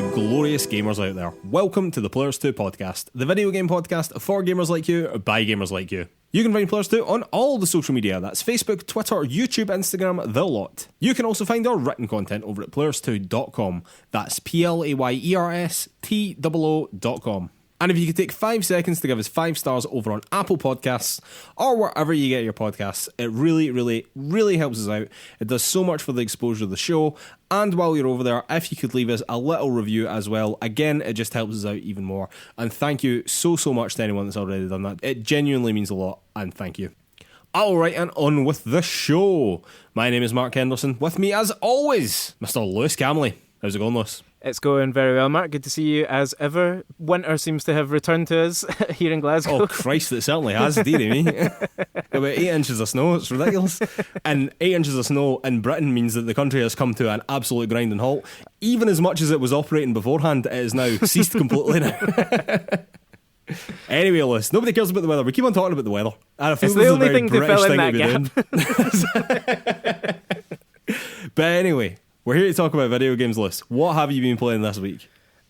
you glorious gamers out there. Welcome to the PlayersToo Podcast, the video game podcast for gamers like you, by gamers like you. You can find PlayersToo on all the social media, that's Facebook, Twitter, YouTube, Instagram, the lot. You can also find our written content over at playerstoo.com, that's PLAYERSTOO.com. And if you could take 5 seconds to give us 5 stars over on Apple Podcasts or wherever you get your podcasts, it really, really, really helps us out. It does so much for the exposure of the show. And while you're over there, if you could leave us a little review as well, again, it just helps us out even more. And thank you so much to anyone that's already done that. It genuinely means a lot, and thank you. Alright, and on with the show. My name is Mark Henderson. With me, as always, Mr. Lewis Camley. How's it going, Lewis? It's going very well, Mark. Good to see you as ever. Winter seems to have returned to us here in Glasgow. Oh, Christ, it certainly has, dearie me. About 8 inches of snow, it's ridiculous. And 8 inches of snow in Britain means that the country has come to an absolute grinding halt. Even as much as it was operating beforehand, it is now ceased completely now. Anyway, Lewis, nobody cares about the weather. We keep on talking about the weather. And I feel it's the only thing to fill in that gap. But anyway, we're here to talk about video games, Lewis. What have you been playing this week?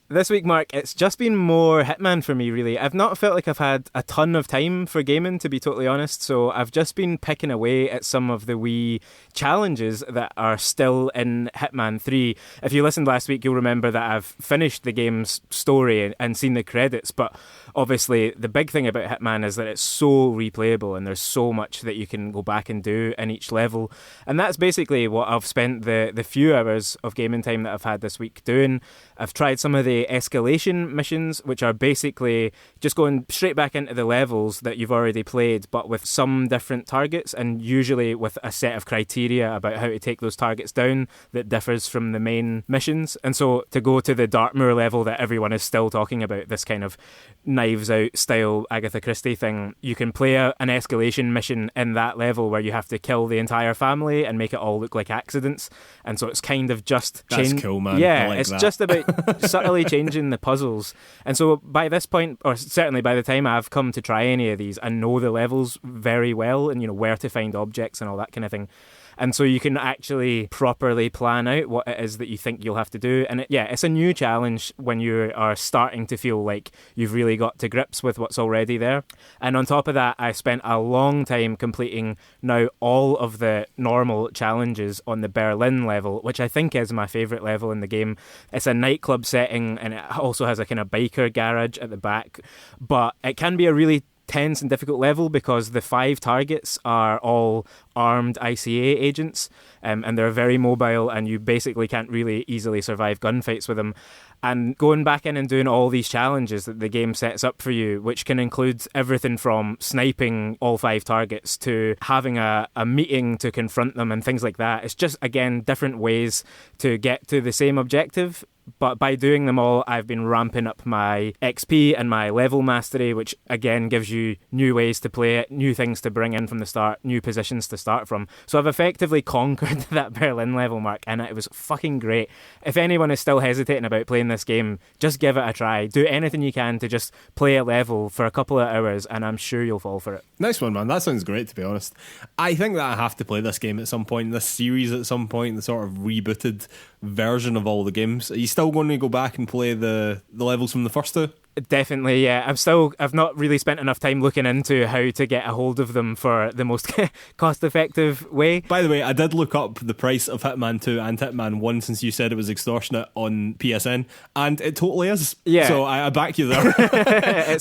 This week, Mark, it's just been more Hitman for me, really. I've not felt like I've had a ton of time for gaming, to be totally honest, so I've just been picking away at some of the wee challenges that are still in Hitman 3. If you listened last week, you'll remember that I've finished the game's story and seen the credits, but obviously the big thing about Hitman is that it's so replayable and there's so much that you can go back and do in each level. And that's basically what I've spent the few hours of gaming time that I've had this week doing. I've tried some of the escalation missions, which are basically just going straight back into the levels that you've already played, but with some different targets and usually with a set of criteria about how to take those targets down that differs from the main missions. And so to go to the Dartmoor level that everyone is still talking about, this kind of Knives Out style Agatha Christie thing, you can play an escalation mission in that level where you have to kill the entire family and make it all look like accidents. And so it's kind of just that's cool, man. Yeah, like it's that. Just about subtly changing the puzzles. And so by this point, or certainly by the time I've come to try any of these, I know the levels very well and, you know, where to find objects and all that kind of thing. And so you can actually properly plan out what it is that you think you'll have to do. And it's a new challenge when you are starting to feel like you've really got to grips with what's already there. And on top of that, I spent a long time completing now all of the normal challenges on the Berlin level, which I think is my favourite level in the game. It's a nightclub setting and it also has a kind of biker garage at the back. But it can be a really tense and difficult level because the 5 targets are all armed ICA agents and they're very mobile and you basically can't really easily survive gunfights with them. And going back in and doing all these challenges that the game sets up for you, which can include everything from sniping all 5 targets to having a meeting to confront them and things like that. It's just, again, different ways to get to the same objective. But by doing them all, I've been ramping up my XP and my level mastery, which again gives you new ways to play it, new things to bring in from the start, new positions to start from. So I've effectively conquered that Berlin level, Mark, and it was fucking great. If anyone is still hesitating about playing this game, just give it a try. Do anything you can to just play a level for a couple of hours, and I'm sure you'll fall for it. Nice one, man. That sounds great, to be honest. I think that I have to play this game at some point, this series at some point, the sort of rebooted version of all the games. Are you still going to go back and play the levels from the first 2? Definitely, yeah. I've not really spent enough time looking into how to get a hold of them for the most cost-effective way. By the way, I did look up the price of Hitman 2 and Hitman 1 since you said it was extortionate on PSN, and it totally is. Yeah. So I back you there.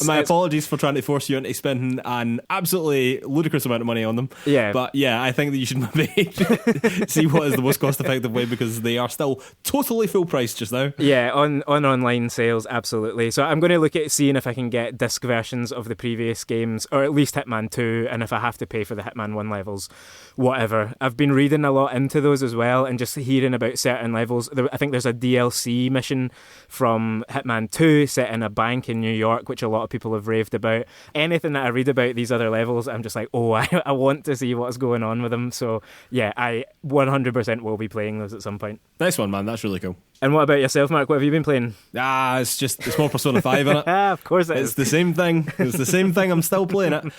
My apologies for trying to force you into spending an absolutely ludicrous amount of money on them. Yeah. But yeah, I think that you should maybe see what is the most cost-effective way because they are still totally full price just now. Yeah, on online sales, absolutely. So I'm going to look at seeing if I can get disc versions of the previous games, or at least Hitman 2, and if I have to pay for the Hitman 1 levels, whatever. I've been reading a lot into those as well and just hearing about certain levels. I think there's a DLC mission from Hitman 2 set in a bank in New York, which a lot of people have raved about. Anything that I read about these other levels, I'm just like, oh, I want to see what's going on with them. So yeah, I 100% will be playing those at some point. Nice one, man. That's really cool. And what about yourself, Mark? What have you been playing? It's more Persona 5, isn't it? Of course it is. It's the same thing. It's the same thing. I'm still playing it.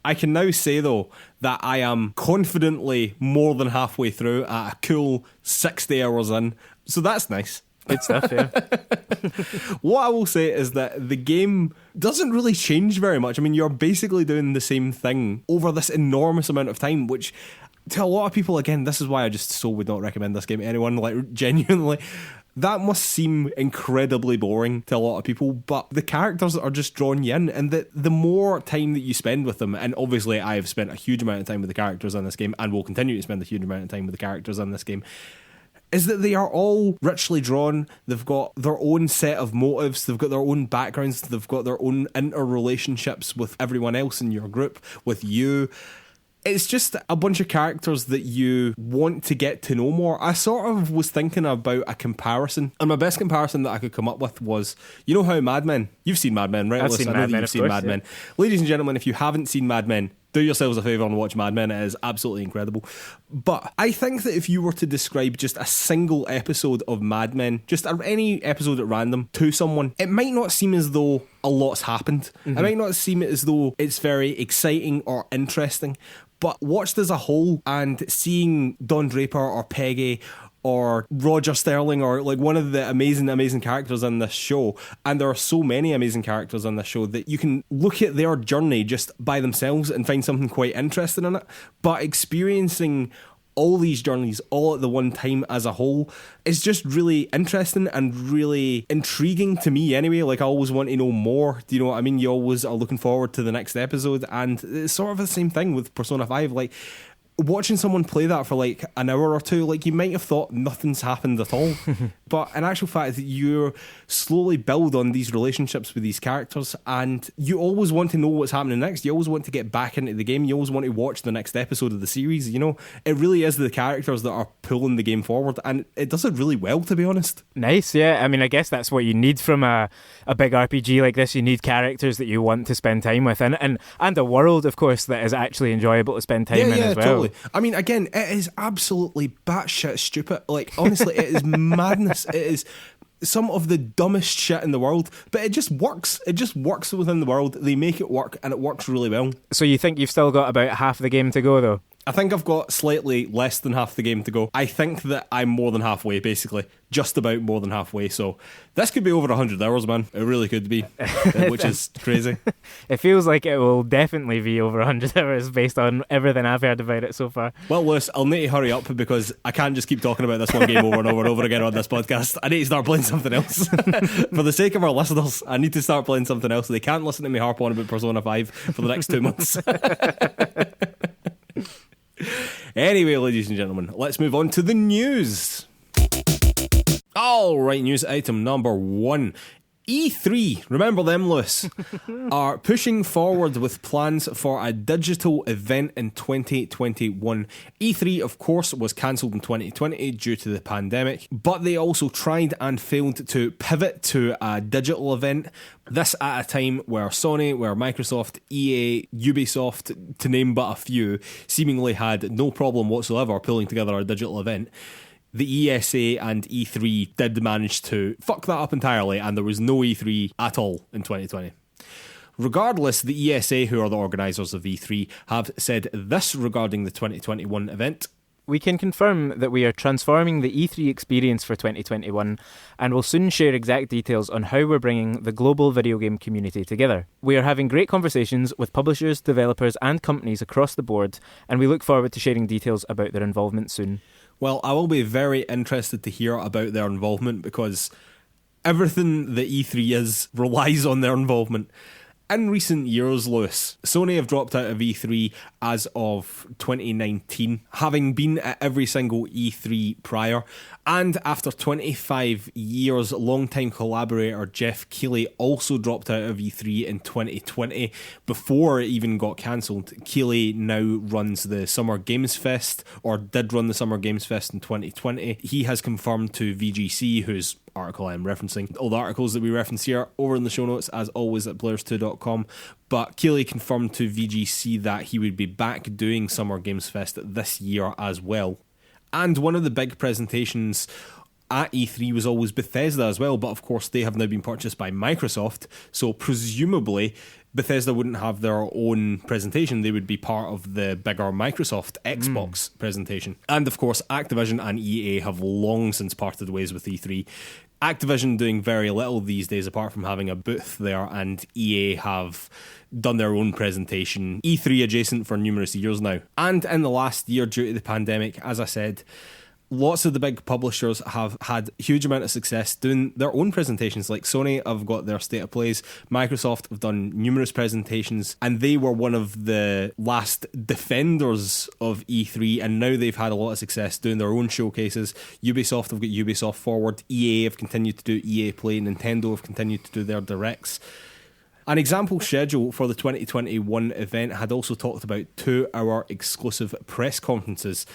I can now say, though, that I am confidently more than halfway through at a cool 60 hours in. So that's nice. Good stuff, yeah. What I will say is that the game doesn't really change very much. I mean, you're basically doing the same thing over this enormous amount of time, which to a lot of people, again, this is why I just so would not recommend this game to anyone, like genuinely. That must seem incredibly boring to a lot of people, but the characters are just drawing you in, and the more time that you spend with them, and obviously I have spent a huge amount of time with the characters in this game, and will continue to spend a huge amount of time with the characters in this game, is that they are all richly drawn. They've got their own set of motives, they've got their own backgrounds, they've got their own interrelationships with everyone else in your group, with you. It's just a bunch of characters that you want to get to know more. I sort of was thinking about a comparison, and my best comparison that I could come up with was, you know how Mad Men? You've seen Mad Men, right? I've seen Mad Men, of course, Mad Men. Ladies and gentlemen, if you haven't seen Mad Men, do yourselves a favour and watch Mad Men. It is absolutely incredible. But I think that if you were to describe just a single episode of Mad Men, just any episode at random, to someone, it might not seem as though a lot's happened. It might not seem as though it's very exciting or interesting. But watched as a whole, and seeing Don Draper or Peggy or Roger Sterling or like one of the amazing characters in this show, and there are so many amazing characters in this show that you can look at their journey just by themselves and find something quite interesting in it. But experiencing all these journeys all at the one time as a whole is just really interesting and really intriguing to me anyway. Like, I always want to know more. Do you know what I mean? You always are looking forward to the next episode, and it's sort of the same thing with Persona 5. Like, watching someone play that for like an hour or two, like, you might have thought nothing's happened at all. But in actual fact, you slowly build on these relationships with these characters, and you always want to know what's happening next. You always want to get back into the game. You always want to watch the next episode of the series. You know, it really is the characters that are pulling the game forward, and it does it really well, to be honest. Nice, yeah. I mean, I guess that's what you need from a big RPG like this. You need characters that you want to spend time with, and a world, of course, that is actually enjoyable to spend time in as well. Totally. I mean, again, it is absolutely batshit stupid. Like, honestly, it is madness. It is some of the dumbest shit in the world, but it just works. It just works within the world. They make it work, and it works really well. So you think you've still got about half the game to go, though? I think I've got slightly less than half the game to go. I think that I'm more than halfway, basically. Just about more than halfway. So this could be over 100 hours, man. It really could be, which is crazy. It feels like it will definitely be over 100 hours based on everything I've heard about it so far. Well, Lewis, I'll need to hurry up because I can't just keep talking about this one game over and over and over again on this podcast. I need to start playing something else. For the sake of our listeners, I need to start playing something else. They can't listen to me harp on about Persona 5 for the next 2 months. Anyway, ladies and gentlemen, let's move on to the news. Alright, news item number 1. E3, remember them, Lewis, are pushing forward with plans for a digital event in 2021. E3, of course, was cancelled in 2020 due to the pandemic, but they also tried and failed to pivot to a digital event. This at a time where Sony, where Microsoft, EA, Ubisoft, to name but a few, seemingly had no problem whatsoever pulling together a digital event. The ESA and E3 did manage to fuck that up entirely, and there was no E3 at all in 2020. Regardless, the ESA, who are the organisers of E3, have said this regarding the 2021 event. We can confirm that we are transforming the E3 experience for 2021 and will soon share exact details on how we're bringing the global video game community together. We are having great conversations with publishers, developers and companies across the board, and we look forward to sharing details about their involvement soon. Well, I will be very interested to hear about their involvement because everything that E3 is relies on their involvement. In recent years, Lewis, Sony have dropped out of E3 as of 2019, having been at every single E3 prior. And after 25 years, longtime collaborator Jeff Keighley also dropped out of E3 in 2020 before it even got cancelled. Keighley now runs the Summer Games Fest, or did run the Summer Games Fest in 2020. He has confirmed to VGC, whose article I'm referencing, all the articles that we reference here over in the show notes, as always, at PlayersToo.com. But Keighley confirmed to VGC that he would be back doing Summer Games Fest this year as well. And one of the big presentations at E3 was always Bethesda as well, but of course they have now been purchased by Microsoft, so presumably Bethesda wouldn't have their own presentation. They would be part of the bigger Microsoft Xbox presentation. And of course Activision and EA have long since parted ways with E3. Activision doing very little these days apart from having a booth there, and EA have done their own presentation, E3 adjacent, for numerous years now. And in the last year, due to the pandemic, as I said, lots of the big publishers have had a huge amount of success doing their own presentations. Like Sony have got their State of Plays, Microsoft have done numerous presentations, and they were one of the last defenders of E3, and now they've had a lot of success doing their own showcases. Ubisoft have got Ubisoft Forward, EA have continued to do EA Play, Nintendo have continued to do their directs. An example schedule for the 2021 event had also talked about 2-hour exclusive press conferences.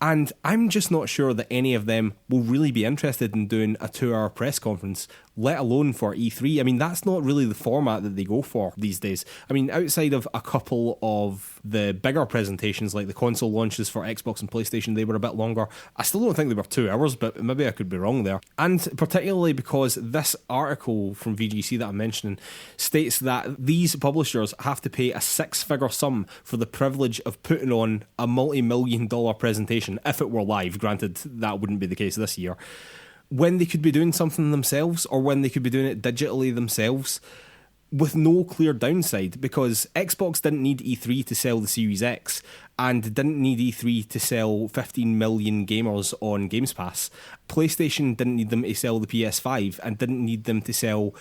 And I'm just not sure that any of them will really be interested in doing a 2-hour press conference, let alone for E3. I mean, that's not really the format that they go for these days. I mean, outside of a couple of the bigger presentations, like the console launches for Xbox and PlayStation, they were a bit longer. I still don't think they were 2 hours, but maybe I could be wrong there. And particularly because this article from VGC that I'm mentioning states that these publishers have to pay a 6-figure sum for the privilege of putting on a multi-million-dollar presentation, if it were live. Granted, that wouldn't be the case this year, when they could be doing something themselves, or when they could be doing it digitally themselves, with no clear downside, because Xbox didn't need E3 to sell the Series X, and didn't need E3 to sell 15 million gamers on Games Pass. PlayStation didn't need them to sell the PS5, and didn't need them to sell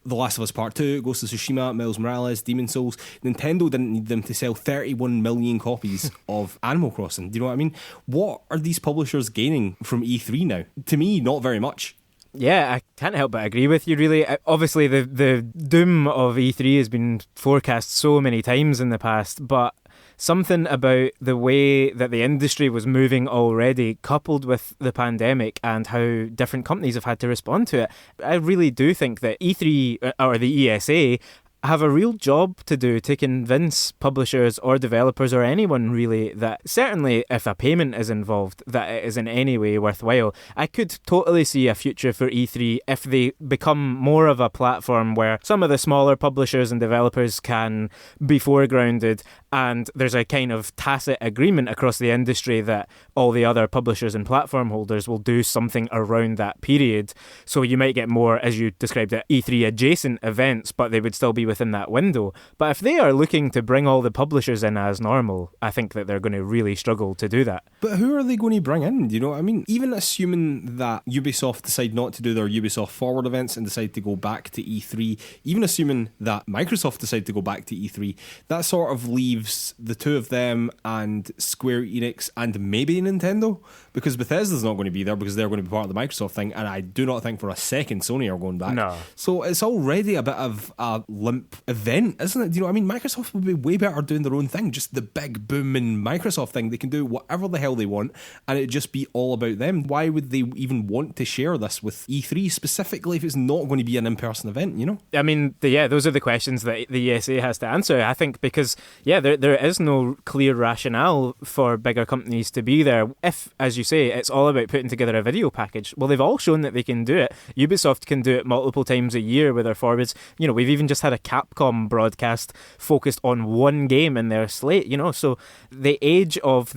The Last of Us Part 2, Ghost of Tsushima, Miles Morales, Demon's Souls. Nintendo didn't need them to sell 31 million copies of Animal Crossing. Do you know what I mean? What are these publishers gaining from E3 now? To me, not very much. Yeah, I can't help but agree with you, really. Obviously, the doom of E3 has been forecast so many times in the past, but something about the way that the industry was moving already, coupled with the pandemic and how different companies have had to respond to it, I really do think that E3, or the ESA, have a real job to do to convince publishers or developers or anyone really that, certainly if a payment is involved, that it is in any way worthwhile. I could totally see a future for E3 if they become more of a platform where some of the smaller publishers and developers can be foregrounded, and there's a kind of tacit agreement across the industry that all the other publishers and platform holders will do something around that period. So you might get more, as you described it, E3 adjacent events, but they would still be within that window. But if they are looking to bring all the publishers in as normal, I think that they're going to really struggle to do that. But who are they going to bring in? Do you know what I mean? Even assuming that Ubisoft decide not to do their Ubisoft Forward events and decide to go back to E3, even assuming that Microsoft decide to go back to E3, that sort of leaves the two of them and Square Enix and maybe Nintendo, because Bethesda's not going to be there because they're going to be part of the Microsoft thing, and I do not think for a second Sony are going back. No. So it's already a bit of a limp event, isn't it? Do you know what I mean? Microsoft would be way better doing their own thing, just the big booming Microsoft thing. They can do whatever the hell they want and it'd just be all about them. Why would they even want to share this with E3 specifically if it's not going to be an in-person event, you know? I mean, those are the questions that the ESA has to answer, I think, because there is no clear rationale for bigger companies to be there. If, as you say, it's all about putting together a video package, well, they've all shown that they can do it. Ubisoft can do it multiple times a year with their forwards. You know, we've even just had a Capcom broadcast focused on one game in their slate, you know, so the age of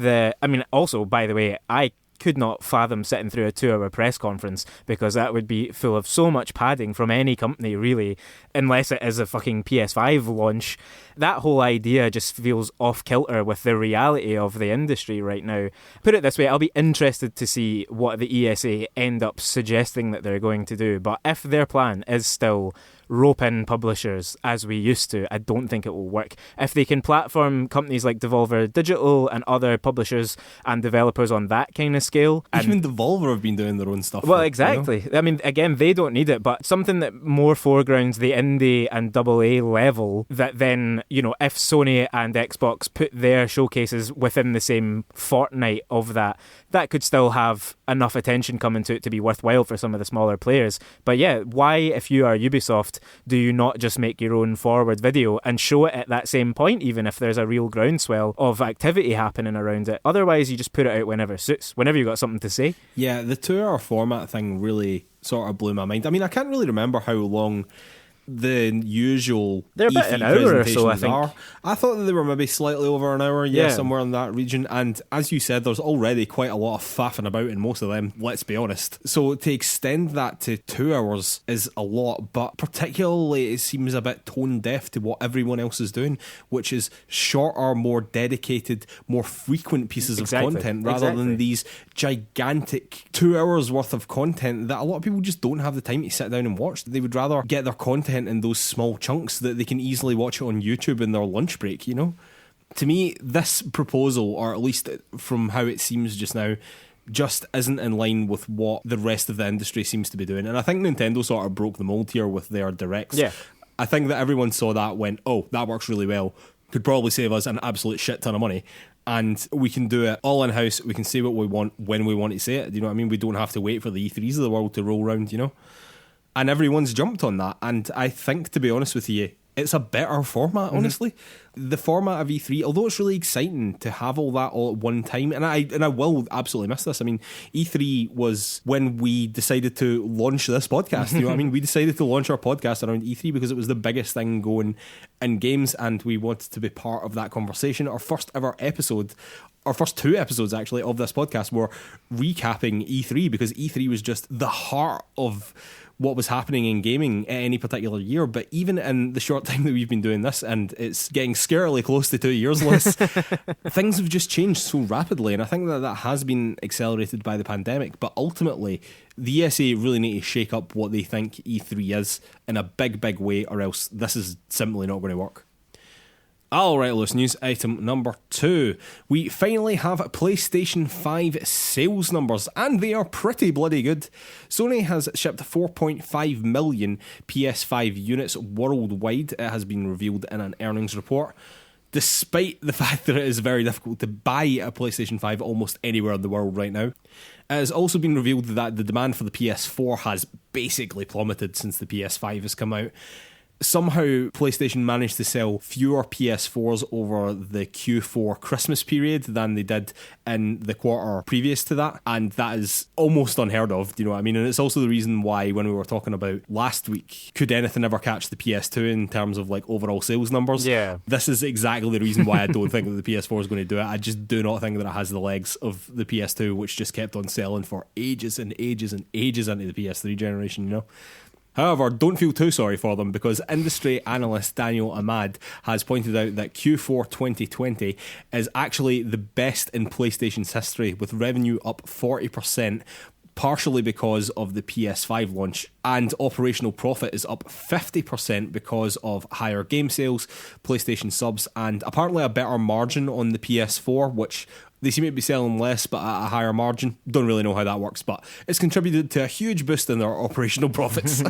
also, by the way, I could not fathom sitting through a 2-hour press conference, because that would be full of so much padding from any company, really, unless it is a fucking PS5 launch. That whole idea just feels off kilter with the reality of the industry right now. Put it this way, I'll be interested to see what the ESA end up suggesting that they're going to do, but if their plan is still rope in publishers as we used to, I don't think it will work. If they can platform companies like Devolver Digital and other publishers and developers on that kind of scale. Even Devolver have been doing their own stuff. Well, exactly. You know? I mean, again, they don't need it, but something that more foregrounds the indie and AA level, that then, you know, if Sony and Xbox put their showcases within the same fortnight of that, that could still have enough attention coming to it to be worthwhile for some of the smaller players. But yeah, why, if you are Ubisoft, do you not just make your own forward video and show it at that same point, even if there's a real groundswell of activity happening around it? Otherwise, you just put it out whenever it suits, whenever you've got something to say. Yeah, the 2-hour format thing really sort of blew my mind. I mean, I can't really remember how long the usual They're E3 about an hour or so, I presentations think. are. I thought that they were maybe slightly over an hour, somewhere in that region. And as you said, there's already quite a lot of faffing about in most of them, let's be honest. So to extend that to 2 hours is a lot, but particularly it seems a bit tone deaf to what everyone else is doing, which is shorter, more dedicated, more frequent pieces of content rather than these gigantic 2 hours worth of content that a lot of people just don't have the time to sit down and watch. They would rather get their content in those small chunks that they can easily watch it on YouTube in their lunch break, you know? To me, this proposal, or at least from how it seems just now, just isn't in line with what the rest of the industry seems to be doing. And I think Nintendo sort of broke the mold here with their directs. Yeah. I think that everyone saw that, went, oh, that works really well, could probably save us an absolute shit ton of money. And we can do it all in-house. We can say what we want when we want to say it. You know what I mean? We don't have to wait for the E3s of the world to roll around, you know? And everyone's jumped on that. And I think, to be honest with you, it's a better format, honestly. The format of E3, although it's really exciting to have all that all at one time, and I will absolutely miss this. I mean, E3 was when we decided to launch this podcast. You know what I mean? We decided to launch our podcast around E3 because it was the biggest thing going in games, and we wanted to be part of that conversation. Our first ever episode, our first 2 episodes actually of this podcast, were recapping E3 because E3 was just the heart of what was happening in gaming at any particular year. But even in the short time that we've been doing this, and it's getting scarily close to 2 years, Liz, things have just changed so rapidly, and I think that that has been accelerated by the pandemic. But ultimately, the ESA really need to shake up what they think E3 is in a big way, or else this is simply not going to work. Alright, loose news item number 2. We finally have PlayStation 5 sales numbers, and they are pretty bloody good. Sony has shipped 4.5 million PS5 units worldwide, it has been revealed in an earnings report. Despite the fact that it is very difficult to buy a PlayStation 5 almost anywhere in the world right now. It has also been revealed that the demand for the PS4 has basically plummeted since the PS5 has come out. Somehow PlayStation managed to sell fewer PS4s over the Q4 Christmas period than they did in the quarter previous to that, and that is almost unheard of, do you know what I mean? And it's also the reason why, when we were talking about last week, could anything ever catch the PS2 in terms of like overall sales numbers? Yeah. This is exactly the reason why I don't think that the PS4 is going to do it. I just do not think that it has the legs of the PS2, which just kept on selling for ages and ages and ages into the PS3 generation, you know? However, don't feel too sorry for them, because industry analyst Daniel Ahmad has pointed out that Q4 2020 is actually the best in PlayStation's history, with revenue up 40%, partially because of the PS5 launch, and operational profit is up 50% because of higher game sales, PlayStation subs, and apparently a better margin on the PS4, which they seem to be selling less but at a higher margin. Don't really know how that works, but it's contributed to a huge boost in their operational profits.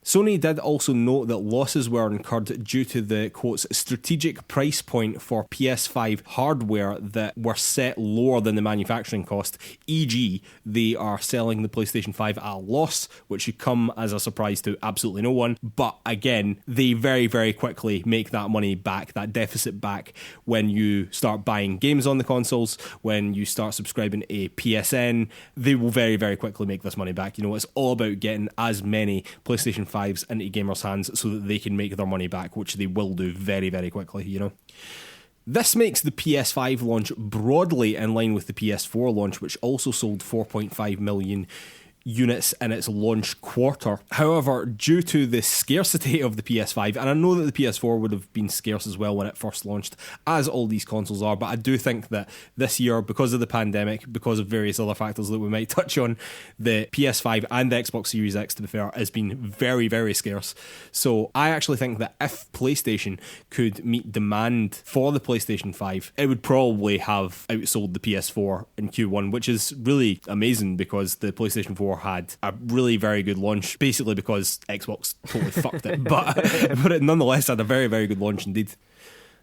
Sony did also note that losses were incurred due to the, quotes, strategic price point for PS5 hardware that were set lower than the manufacturing cost, e.g. they are selling the PlayStation 5 at a loss, which should come as a surprise to absolutely no one. But again, they very quickly make that money back, that deficit back, when you start buying games on the consoles, when you start subscribing a PSN. They will very quickly make this money back. You know, it's all about getting as many PlayStation 5s into gamers' hands so that they can make their money back, which they will do very quickly, you know. This makes the PS5 launch broadly in line with the PS4 launch, which also sold 4.5 million units in its launch quarter. However, due to the scarcity of the PS5, and I know that the PS4 would have been scarce as well when it first launched, as all these consoles are, but I do think that this year, because of the pandemic, because of various other factors that we might touch on, the PS5 and the Xbox Series X, to be fair, has been very scarce. So I actually think that if PlayStation could meet demand for the PlayStation 5, it would probably have outsold the PS4 in Q1, which is really amazing because the PlayStation 4 had a really very good launch, basically because Xbox totally fucked it, but it nonetheless had a very good launch indeed.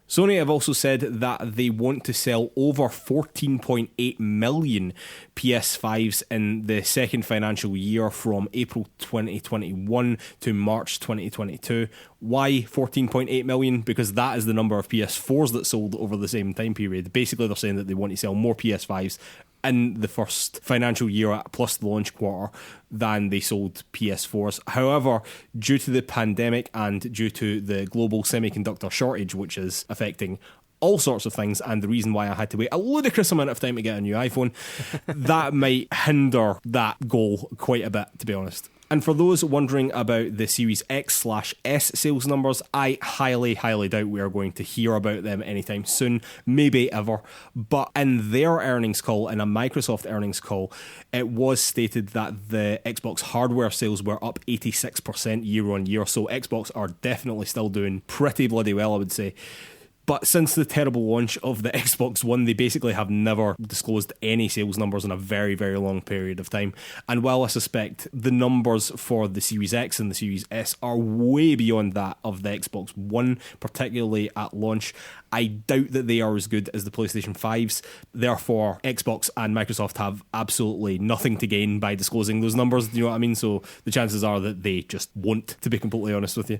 Sony have also said that they want to sell over 14.8 million PS5s in the second financial year from April 2021 to March 2022. Why 14.8 million? Because that is the number of PS4s that sold over the same time period. Basically, they're saying that they want to sell more PS5s in the first financial year plus the launch quarter than they sold PS4s. However, due to the pandemic and due to the global semiconductor shortage, which is affecting all sorts of things, and the reason why I had to wait a ludicrous amount of time to get a new iPhone, that might hinder that goal quite a bit, to be honest. And for those wondering about the Series X/S sales numbers, I highly, highly doubt we are going to hear about them anytime soon, maybe ever. But in their earnings call, in a Microsoft earnings call, it was stated that the Xbox hardware sales were up 86% year on year. So Xbox are definitely still doing pretty bloody well, I would say. But since the terrible launch of the Xbox One, they basically have never disclosed any sales numbers in a very, very long period of time. And while I suspect the numbers for the Series X and the Series S are way beyond that of the Xbox One, particularly at launch, I doubt that they are as good as the PlayStation 5s. Therefore, Xbox and Microsoft have absolutely nothing to gain by disclosing those numbers. Do you know what I mean? So the chances are that they just won't, to be completely honest with you.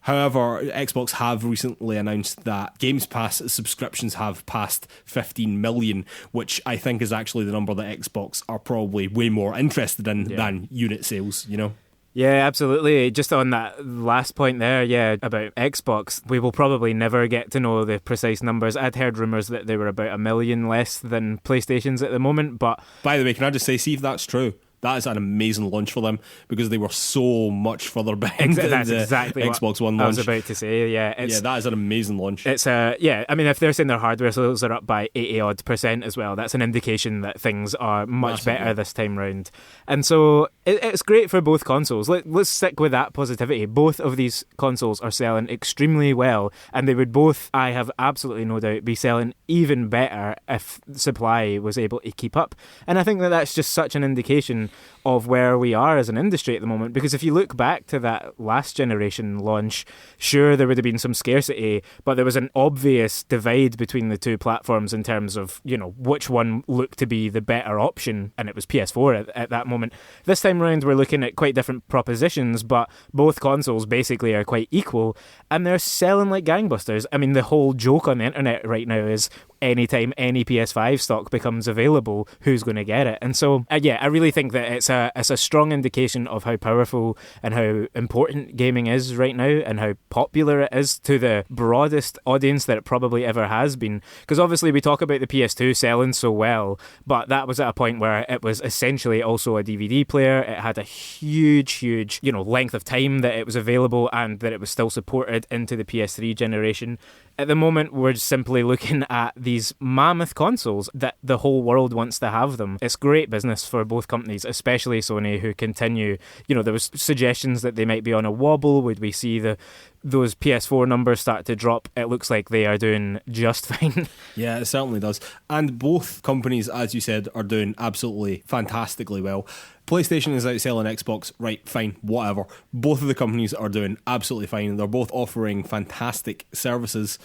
However, Xbox have recently announced that Games Pass subscriptions have passed 15 million, which I think is actually the number that Xbox are probably way more interested in than unit sales, you know? Yeah, absolutely. Just on that last point there, about Xbox, we will probably never get to know the precise numbers. I'd heard rumours that they were about 1 million less than PlayStation's at the moment, but... By the way, can I just say, see if that's true? That is an amazing launch for them because they were so much further behind that's the exactly Xbox One launch. I was launch. about to say, that is an amazing launch. It's I mean, if they're saying their hardware sales are up by 80% as well, that's an indication that things are much better this time round. And so it's great for both consoles. Let's stick with that positivity. Both of these consoles are selling extremely well, and they would both, I have absolutely no doubt, be selling even better if supply was able to keep up. And I think that that's just such an indication of where we are as an industry at the moment, because if you look back to that last generation launch, sure, there would have been some scarcity, but there was an obvious divide between the two platforms in terms of, you know, which one looked to be the better option, and it was PS4 at that moment. This time around, we're looking at quite different propositions, but both consoles basically are quite equal, and they're selling like gangbusters. I mean, the whole joke on the internet right now is anytime any PS5 stock becomes available, who's going to get it? And so, I really think that it's a strong indication of how powerful and how important gaming is right now and how popular it is to the broadest audience that it probably ever has been. Because obviously we talk about the PS2 selling so well, but that was at a point where it was essentially also a DVD player. It had a huge, length of time that it was available and that it was still supported into the PS3 generation. At the moment, we're simply looking at these mammoth consoles that the whole world wants to have them. It's great business for both companies, especially Sony, who continue, there was suggestions that they might be on a wobble. Would we see those PS4 numbers start to drop? It looks like they are doing just fine. Yeah, it certainly does. And both companies, as you said, are doing absolutely fantastically well. PlayStation is outselling Xbox, right, fine, whatever. Both of the companies are doing absolutely fine. They're both offering fantastic services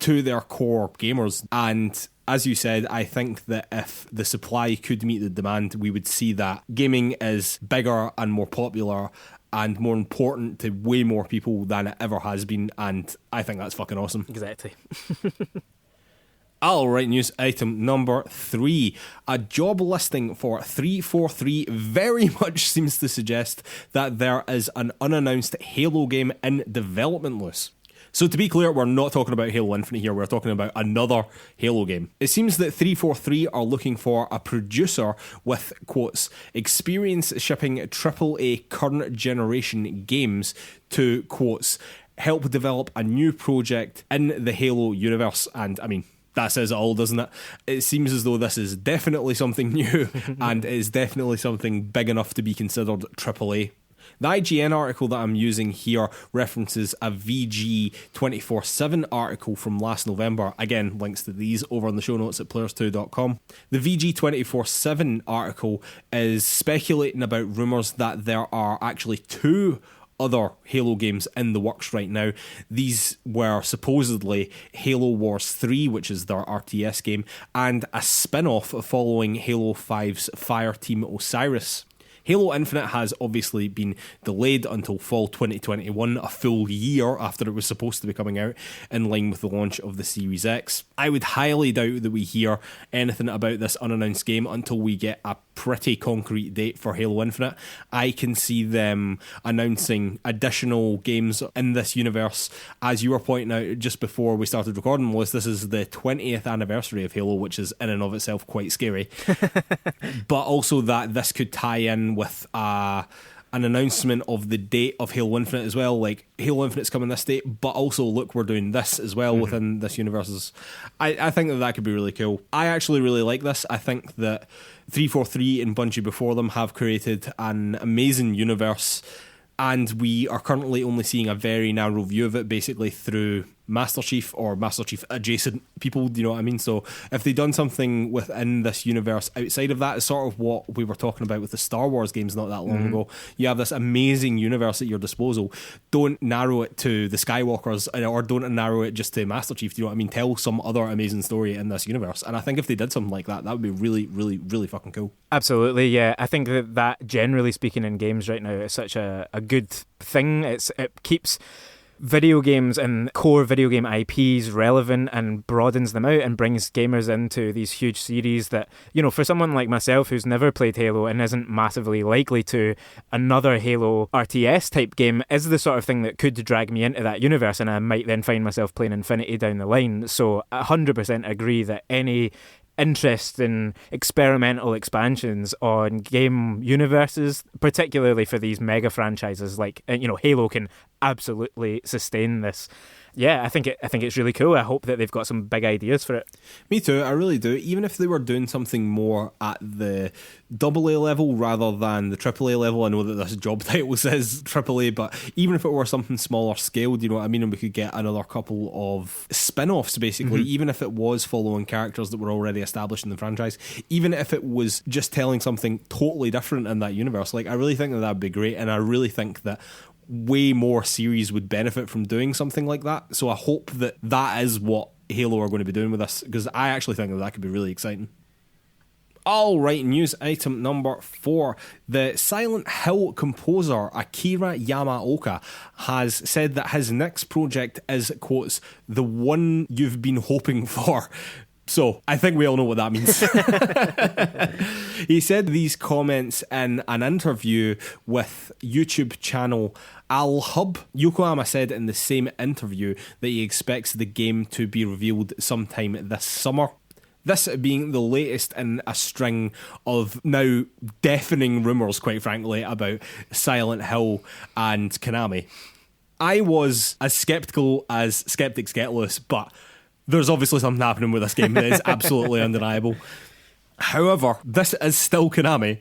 to their core gamers. And as you said, I think that if the supply could meet the demand, we would see that gaming is bigger and more popular and more important to way more people than it ever has been. And I think that's fucking awesome. Exactly. All right, news item number 3. A job listing for 343 very much seems to suggest that there is an unannounced Halo game in development loose. So to be clear, we're not talking about Halo Infinite here, we're talking about another Halo game. It seems that 343 are looking for a producer with, quotes, experience shipping AAA current generation games to, quotes, help develop a new project in the Halo universe. And I mean, that says it all, doesn't it? It seems as though this is definitely something new and is definitely something big enough to be considered AAA. The IGN article that I'm using here references a VG 24/7 article from last November. Again, links to these over in the show notes at PlayersToo.com. The VG 24/7 article is speculating about rumours that there are actually 2 other Halo games in the works right now. These were supposedly Halo Wars 3, which is their RTS game, and a spin-off following Halo 5's Fireteam Osiris. Halo Infinite has obviously been delayed until fall 2021, a full year after it was supposed to be coming out, in line with the launch of the Series X. I would highly doubt that we hear anything about this unannounced game until we get a pretty concrete date for Halo Infinite. I can see them announcing additional games in this universe. As you were pointing out just before we started recording, Melissa, this is the 20th anniversary of Halo, which is in and of itself quite scary. But also that this could tie in with an announcement of the date of Halo Infinite as well. Like, Halo Infinite's coming this date, but also look, we're doing this as well within this universe. I think that could be really cool. I actually really like this. I think that 343 and Bungie before them have created an amazing universe, and we are currently only seeing a very narrow view of it, basically through Master Chief or Master Chief adjacent people, do you know what I mean? So if they'd done something within this universe outside of that, is sort of what we were talking about with the Star Wars games not that long ago. You have this amazing universe at your disposal. Don't narrow it to the Skywalkers, or don't narrow it just to Master Chief, do you know what I mean? Tell some other amazing story in this universe. And I think if they did something like that, that would be really, really, really fucking cool. Absolutely, yeah. I think that generally speaking in games right now is such a good thing. It keeps video games and core video game IPs relevant and broadens them out and brings gamers into these huge series that, you know, for someone like myself who's never played Halo and isn't massively likely to, another Halo RTS type game is the sort of thing that could drag me into that universe, and I might then find myself playing Infinity down the line. So 100% agree that any interest in experimental expansions on game universes, particularly for these mega franchises like, you know, Halo, can absolutely sustain this. Yeah, I think it's really cool. I hope that they've got some big ideas for it. Me too, I really do. Even if they were doing something more at the AA level rather than the AAA level. I know that this job title says AAA, but even if it were something smaller scaled, you know what I mean, and we could get another couple of spin-offs, basically, even if it was following characters that were already established in the franchise, even if it was just telling something totally different in that universe, like, I really think that would be great, and I really think that way more series would benefit from doing something like that. So I hope that that is what Halo are going to be doing with this, because I actually think that could be really exciting. All right, news item number 4. The Silent Hill composer Akira Yamaoka has said that his next project is, quotes, the one you've been hoping for. So, I think we all know what that means. He said these comments in an interview with YouTube channel Al Hub. Yokohama said in the same interview that he expects the game to be revealed sometime this summer. This being the latest in a string of now deafening rumours, quite frankly, about Silent Hill and Konami. I was as sceptical as skeptics get, Lewis, but there's obviously something happening with this game that is absolutely undeniable. However, this is still Konami.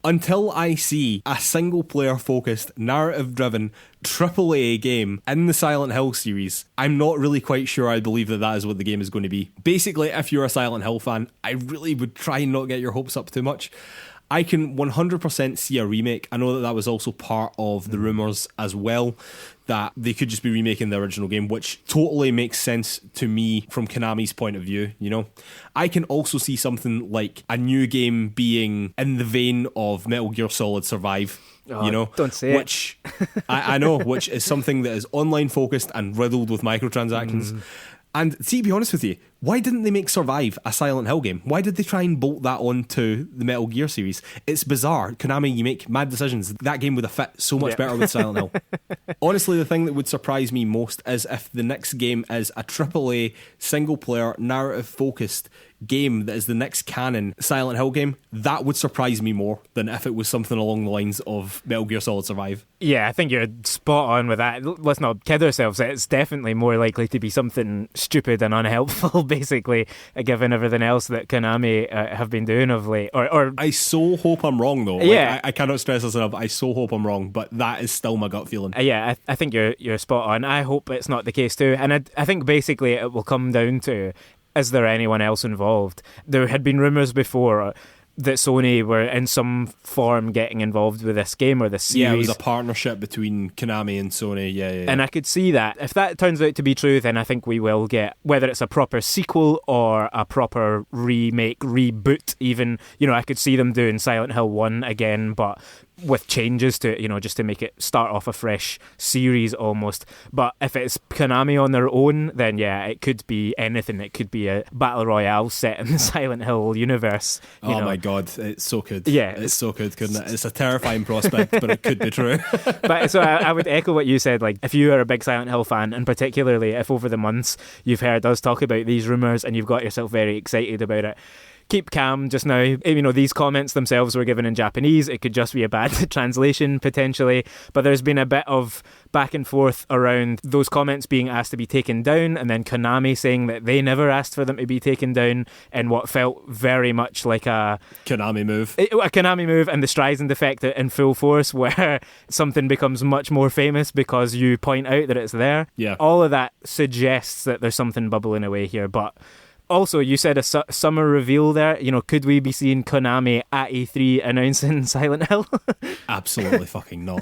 Until I see a single-player focused, narrative-driven AAA game in the Silent Hill series, I'm not really quite sure I believe that that is what the game is going to be. Basically, if you're a Silent Hill fan, I really would try and not get your hopes up too much. I can 100% see a remake. I know that that was also part of the rumours as well, that they could just be remaking the original game, which totally makes sense to me from Konami's point of view, you know. I can also see something like a new game being in the vein of Metal Gear Solid Survive, you know. Don't say which, I know, which is something that is online focused and riddled with microtransactions. And to be honest with you, why didn't they make Survive a Silent Hill game? Why did they try and bolt that onto the Metal Gear series? It's bizarre. Konami, you make mad decisions. That game would have fit so much better with Silent Hill. Honestly, the thing that would surprise me most is if the next game is a AAA, single-player, narrative-focused game that is the next canon Silent Hill game. That would surprise me more than if it was something along the lines of Metal Gear Solid Survive. Yeah, I think you're spot on with that. Let's not kid ourselves. It's definitely more likely to be something stupid and unhelpful, basically, given everything else that Konami have been doing of late. Or I so hope I'm wrong, though. Yeah. I cannot stress this enough. I so hope I'm wrong, but that is still my gut feeling. Yeah, I think you're spot on. I hope it's not the case too. And I think basically it will come down to, is there anyone else involved? There had been rumours before that Sony were in some form getting involved with this game or this series. Yeah, it was a partnership between Konami and Sony. Yeah. And I could see that. If that turns out to be true, then I think we will get, whether it's a proper sequel or a proper remake, reboot even, I could see them doing Silent Hill 1 again, but with changes to it, just to make it start off a fresh series almost. But if it's Konami on their own, then yeah, it could be anything. It could be a battle royale set in the Silent Hill universe. My god, it's so good. Yeah, it's so good, couldn't it? It's a terrifying prospect, but it could be true. But so I would echo what you said. Like, if you are a big Silent Hill fan, and particularly if over the months you've heard us talk about these rumours and you've got yourself very excited about it, keep calm just now. These comments themselves were given in Japanese. It could just be a bad translation potentially, but there's been a bit of back and forth around those comments being asked to be taken down, and then Konami saying that they never asked for them to be taken down in what felt very much like a Konami move. A Konami move, and the Streisand effect in full force, where something becomes much more famous because you point out that it's there. Yeah. All of that suggests that there's something bubbling away here, but also, you said a summer reveal there. Could we be seeing Konami at E3 announcing Silent Hill? Absolutely fucking not.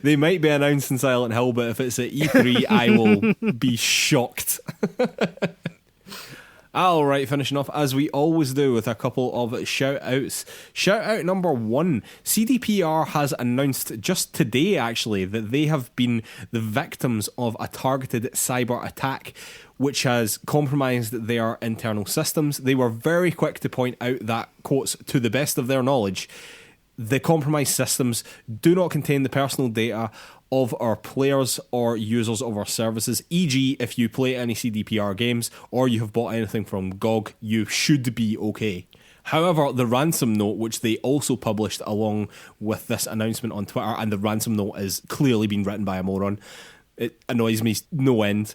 They might be announcing Silent Hill, but if it's at E3, I will be shocked. All right, finishing off as we always do with a couple of shout-outs. Shout-out number 1. CDPR has announced just today, actually, that they have been the victims of a targeted cyber attack which has compromised their internal systems. They were very quick to point out that, quotes, to the best of their knowledge, the compromised systems do not contain the personal data of our players or users of our services, e.g. if you play any CDPR games or you have bought anything from GOG, you should be okay. However, the ransom note, which they also published along with this announcement on Twitter, and the ransom note is clearly been written by a moron, it annoys me no end.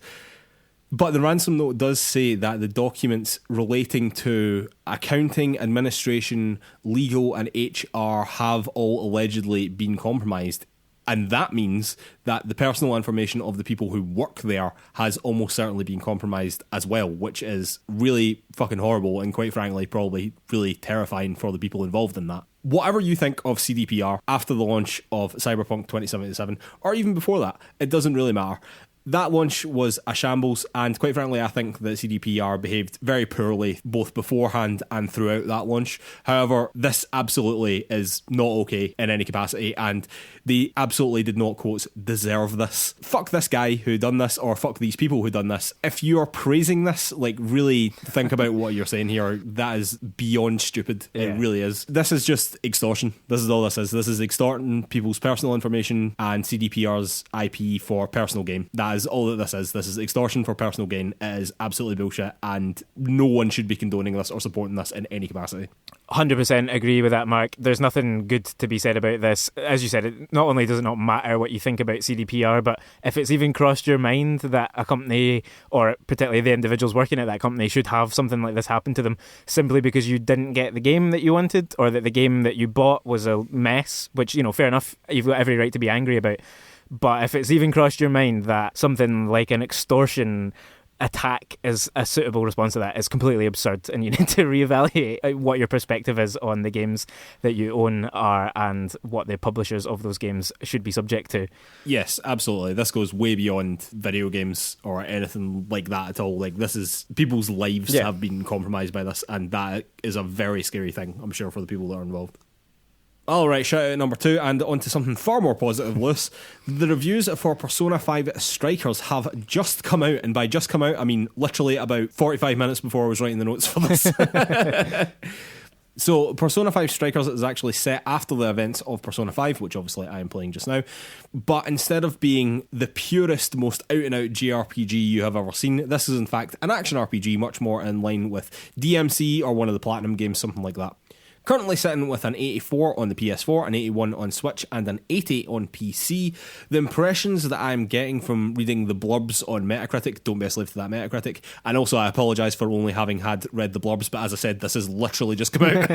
But the ransom note does say that the documents relating to accounting, administration, legal and HR have all allegedly been compromised. And that means that the personal information of the people who work there has almost certainly been compromised as well, which is really fucking horrible and, quite frankly, probably really terrifying for the people involved in that. Whatever you think of CDPR after the launch of Cyberpunk 2077, or even before that, it doesn't really matter. That launch was a shambles, and quite frankly, I think that CDPR behaved very poorly both beforehand and throughout that launch. However, this absolutely is not okay in any capacity, and they absolutely did not, quotes, deserve this. Fuck this guy who done this, or fuck these people who done this. If you are praising this, really think about what you're saying here. That is beyond stupid. Yeah. It really is. This is just extortion. This is all this is. This is extorting people's personal information and CDPR's IP for personal gain. That is all that this is. This is extortion for personal gain. It is absolutely bullshit, and no one should be condoning this or supporting this in any capacity. 100% agree with that, Mark. There's nothing good to be said about this. As you said, not only does it not matter what you think about CDPR, but if it's even crossed your mind that a company, or particularly the individuals working at that company, should have something like this happen to them simply because you didn't get the game that you wanted, or that the game that you bought was a mess, which, fair enough, you've got every right to be angry about. But if it's even crossed your mind that something like an extortion attack is a suitable response to that, is completely absurd, and you need to reevaluate what your perspective is on the games that you own are and what the publishers of those games should be subject to. Yes, absolutely. This goes way beyond video games or anything like that at all. This is people's lives have been compromised by this, and that is a very scary thing, I'm sure, for the people that are involved. Alright, shout out number 2, and on to something far more positive, Lewis. The reviews for Persona 5 Strikers have just come out, and by just come out, I mean literally about 45 minutes before I was writing the notes for this. So, Persona 5 Strikers is actually set after the events of Persona 5, which obviously I am playing just now. But instead of being the purest, most out-and-out JRPG you have ever seen, this is in fact an action RPG, much more in line with DMC or one of the Platinum games, something like that. Currently sitting with an 84 on the PS4, an 81 on Switch, and an 80 on PC. The impressions that I'm getting from reading the blurbs on Metacritic, don't be a slave to that Metacritic, and also I apologise for only having read the blurbs, but as I said, this has literally just come out,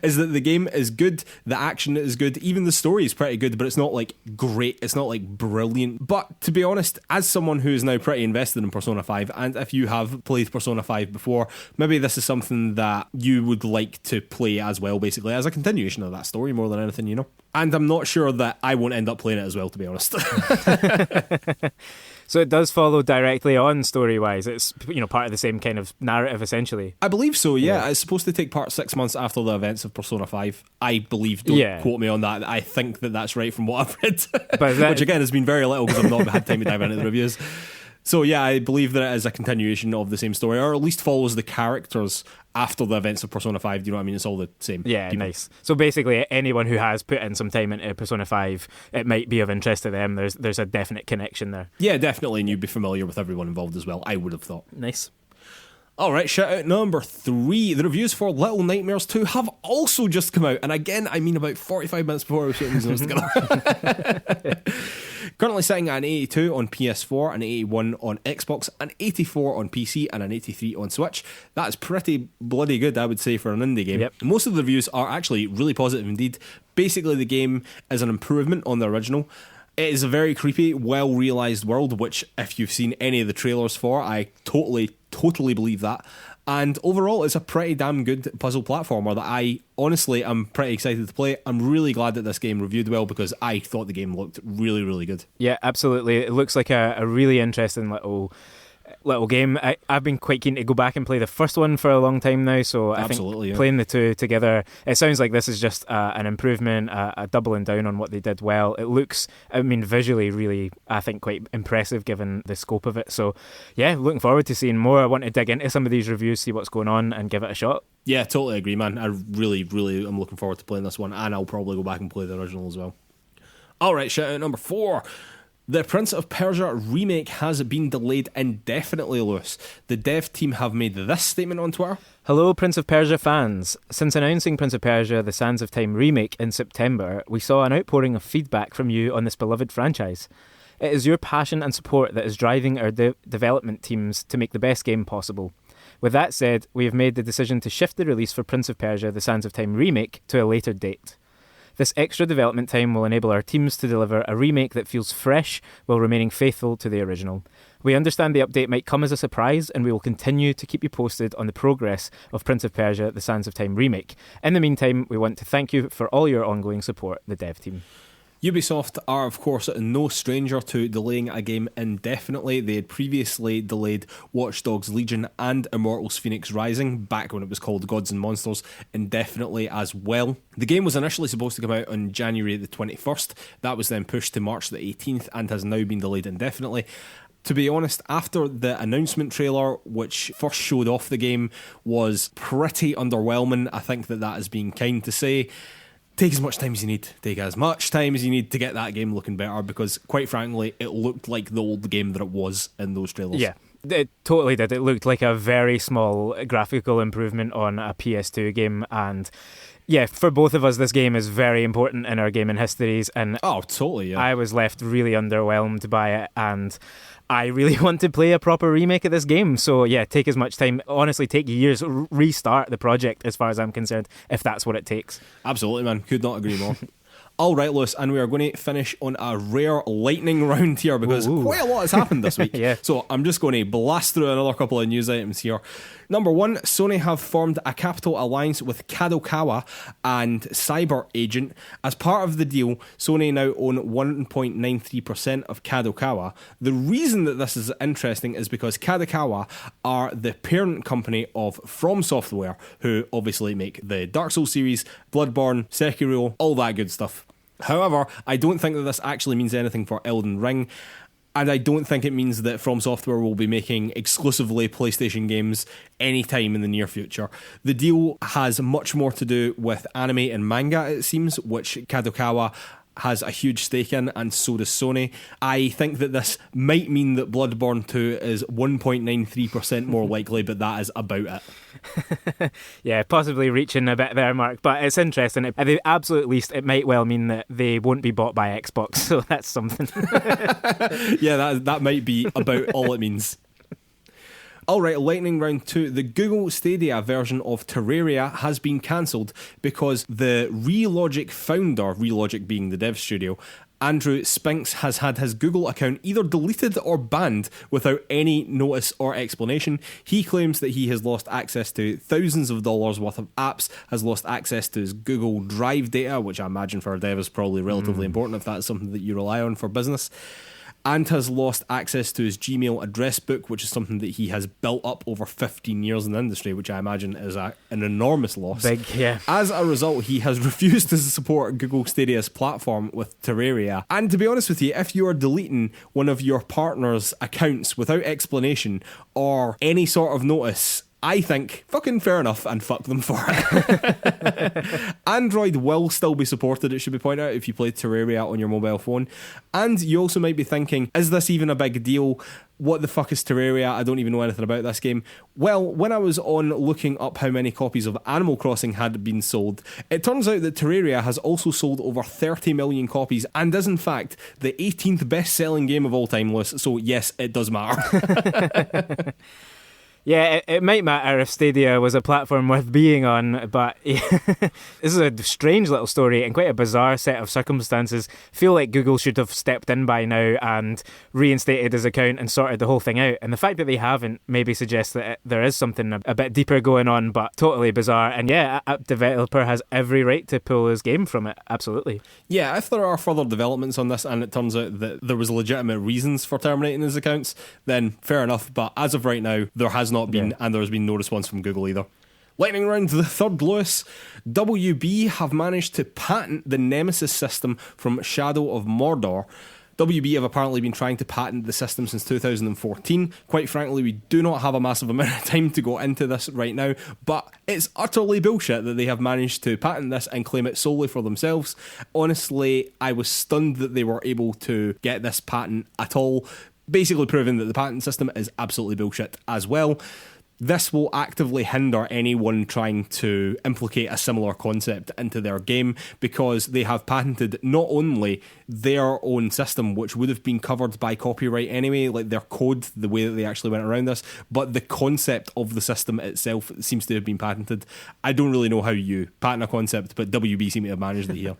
is that the game is good, the action is good, even the story is pretty good, but it's not like great, it's not like brilliant. But to be honest, as someone who is now pretty invested in Persona 5, and if you have played Persona 5 before, maybe this is something that you would like to play as well, basically, as a continuation of that story more than anything, you know? And I'm not sure that I won't end up playing it as well, to be honest. So it does follow directly on story-wise. It's, you know, part of the same kind of narrative, essentially. I believe so, yeah. It's supposed to take part 6 months after the events of Persona 5. I believe, don't quote me on that. I think that that's right from what I've read. Which, again, has been very little because I've not had time to dive into the reviews. So, yeah, I believe that it is a continuation of the same story, or at least follows the characters after the events of Persona 5. Do you know what I mean? It's all the same. Yeah, people. Nice. So basically, anyone who has put in some time into Persona 5, it might be of interest to them. There's a definite connection there. Yeah, definitely, and you'd be familiar with everyone involved as well, I would have thought. Nice. Alright, shout out number 3. The reviews for Little Nightmares 2 have also just come out, and again, I mean about 45 minutes before I was putting these notes together. Currently sitting at an 82 on PS4, an 81 on Xbox, an 84 on PC, and an 83 on Switch. That's pretty bloody good, I would say, for an indie game. Yep. Most of the reviews are actually really positive indeed. Basically, the game is an improvement on the original. It is a very creepy, well-realised world, which, if you've seen any of the trailers for, I totally believe that. And overall, it's a pretty damn good puzzle platformer that I honestly am pretty excited to play. I'm really glad that this game reviewed well because I thought the game looked really, really good. Yeah, absolutely. It looks like a really interesting little game. I've been quite keen to go back and play the first one for a long time now, so I think playing the two together, it sounds like this is just an improvement, a doubling down on what they did well. It looks, I mean, visually really, I think, quite impressive given the scope of it. So yeah, looking forward to seeing more. I want to dig into some of these reviews, see what's going on, and give it a shot. Yeah, totally agree, man. I really am looking forward to playing this one, and I'll probably go back and play the original as well. Alright, shout out number 4. The Prince of Persia Remake has been delayed indefinitely, Lewis. The dev team have made this statement on Twitter. Hello, Prince of Persia fans. Since announcing Prince of Persia The Sands of Time Remake in September, we saw an outpouring of feedback from you on this beloved franchise. It is your passion and support that is driving our development teams to make the best game possible. With that said, we have made the decision to shift the release for Prince of Persia The Sands of Time Remake to a later date. This extra development time will enable our teams to deliver a remake that feels fresh while remaining faithful to the original. We understand the update might come as a surprise, and we will continue to keep you posted on the progress of Prince of Persia The Sands of Time Remake. In the meantime, we want to thank you for all your ongoing support, the dev team. Ubisoft are, of course, no stranger to delaying a game indefinitely. They had previously delayed Watch Dogs Legion and Immortals Phoenix Rising, back when it was called Gods and Monsters, indefinitely as well. The game was initially supposed to come out on January the 21st. That was then pushed to March the 18th and has now been delayed indefinitely. To be honest, after the announcement trailer, which first showed off the game, was pretty underwhelming, I think that is being kind to say. Take as much time as you need. Take as much time as you need to get that game looking better, because quite frankly, it looked like the old game that it was in those trailers. Yeah, it totally did. It looked like a very small graphical improvement on a PS2 game, and yeah, for both of us, this game is very important in our gaming histories, and oh, totally, yeah. I was left really underwhelmed by it, and I really want to play a proper remake of this game. So yeah, take as much time. Honestly, take years. Restart the project as far as I'm concerned, if that's what it takes. Absolutely, man. Could not agree more. All right, Lewis, and we are going to finish on a rare lightning round here because quite a lot has happened this week. Yeah. So I'm just going to blast through another couple of news items here. Number 1, Sony have formed a capital alliance with Kadokawa and Cyber Agent. As part of the deal, Sony now own 1.93% of Kadokawa. The reason that this is interesting is because Kadokawa are the parent company of From Software, who obviously make the Dark Souls series, Bloodborne, Sekiro, all that good stuff. However, I don't think that this actually means anything for Elden Ring, and I don't think it means that From Software will be making exclusively PlayStation games anytime in the near future. The deal has much more to do with anime and manga, it seems, which Kadokawa has a huge stake in, and so does Sony. I think that this might mean that Bloodborne 2 is 1.93% more likely, but that is about it. Yeah, possibly reaching a bit there, Mark, but it's interesting. At the absolute least, it might well mean that they won't be bought by Xbox, so that's something. Yeah, that might be about all it means. Alright, lightning round 2. The Google Stadia version of Terraria has been cancelled because the Relogic founder, Relogic being the dev studio, Andrew Spinks, has had his Google account either deleted or banned without any notice or explanation. He claims that he has lost access to thousands of dollars worth of apps, has lost access to his Google Drive data, which I imagine for a dev is probably relatively important if that's something that you rely on for business, and has lost access to his Gmail address book, which is something that he has built up over 15 years in the industry, which I imagine is an enormous loss. Big, yeah. As a result, he has refused to support Google Stadia's platform with Terraria. And to be honest with you, if you are deleting one of your partner's accounts without explanation or any sort of notice, I think, fucking fair enough, and fuck them for it. Android will still be supported, it should be pointed out, if you play Terraria on your mobile phone. And you also might be thinking, is this even a big deal? What the fuck is Terraria? I don't even know anything about this game. Well, when I was on looking up how many copies of Animal Crossing had been sold, it turns out that Terraria has also sold over 30 million copies and is in fact the 18th best-selling game of all time, Lewis. So yes, it does matter. Yeah, it might matter if Stadia was a platform worth being on, but this is a strange little story and quite a bizarre set of circumstances. Feel like Google should have stepped in by now and reinstated his account and sorted the whole thing out. And the fact that they haven't maybe suggests that there is something a bit deeper going on, but totally bizarre. And yeah, app developer has every right to pull his game from it, absolutely. Yeah, if there are further developments on this and it turns out that there was legitimate reasons for terminating his accounts, then fair enough. But as of right now, there has not been, and there has been no response from Google either. Lightning round the third, Lewis. WB have managed to patent the Nemesis system from Shadow of Mordor. WB have apparently been trying to patent the system since 2014. Quite frankly, we do not have a massive amount of time to go into this right now, but it's utterly bullshit that they have managed to patent this and claim it solely for themselves. Honestly, I was stunned that they were able to get this patent at all, basically proving that the patent system is absolutely bullshit as well. This will actively hinder anyone trying to implicate a similar concept into their game because they have patented not only their own system, which would have been covered by copyright anyway, like their code, the way that they actually went around this, but the concept of the system itself seems to have been patented. I don't really know how you patent a concept, but WB seem to have managed it here.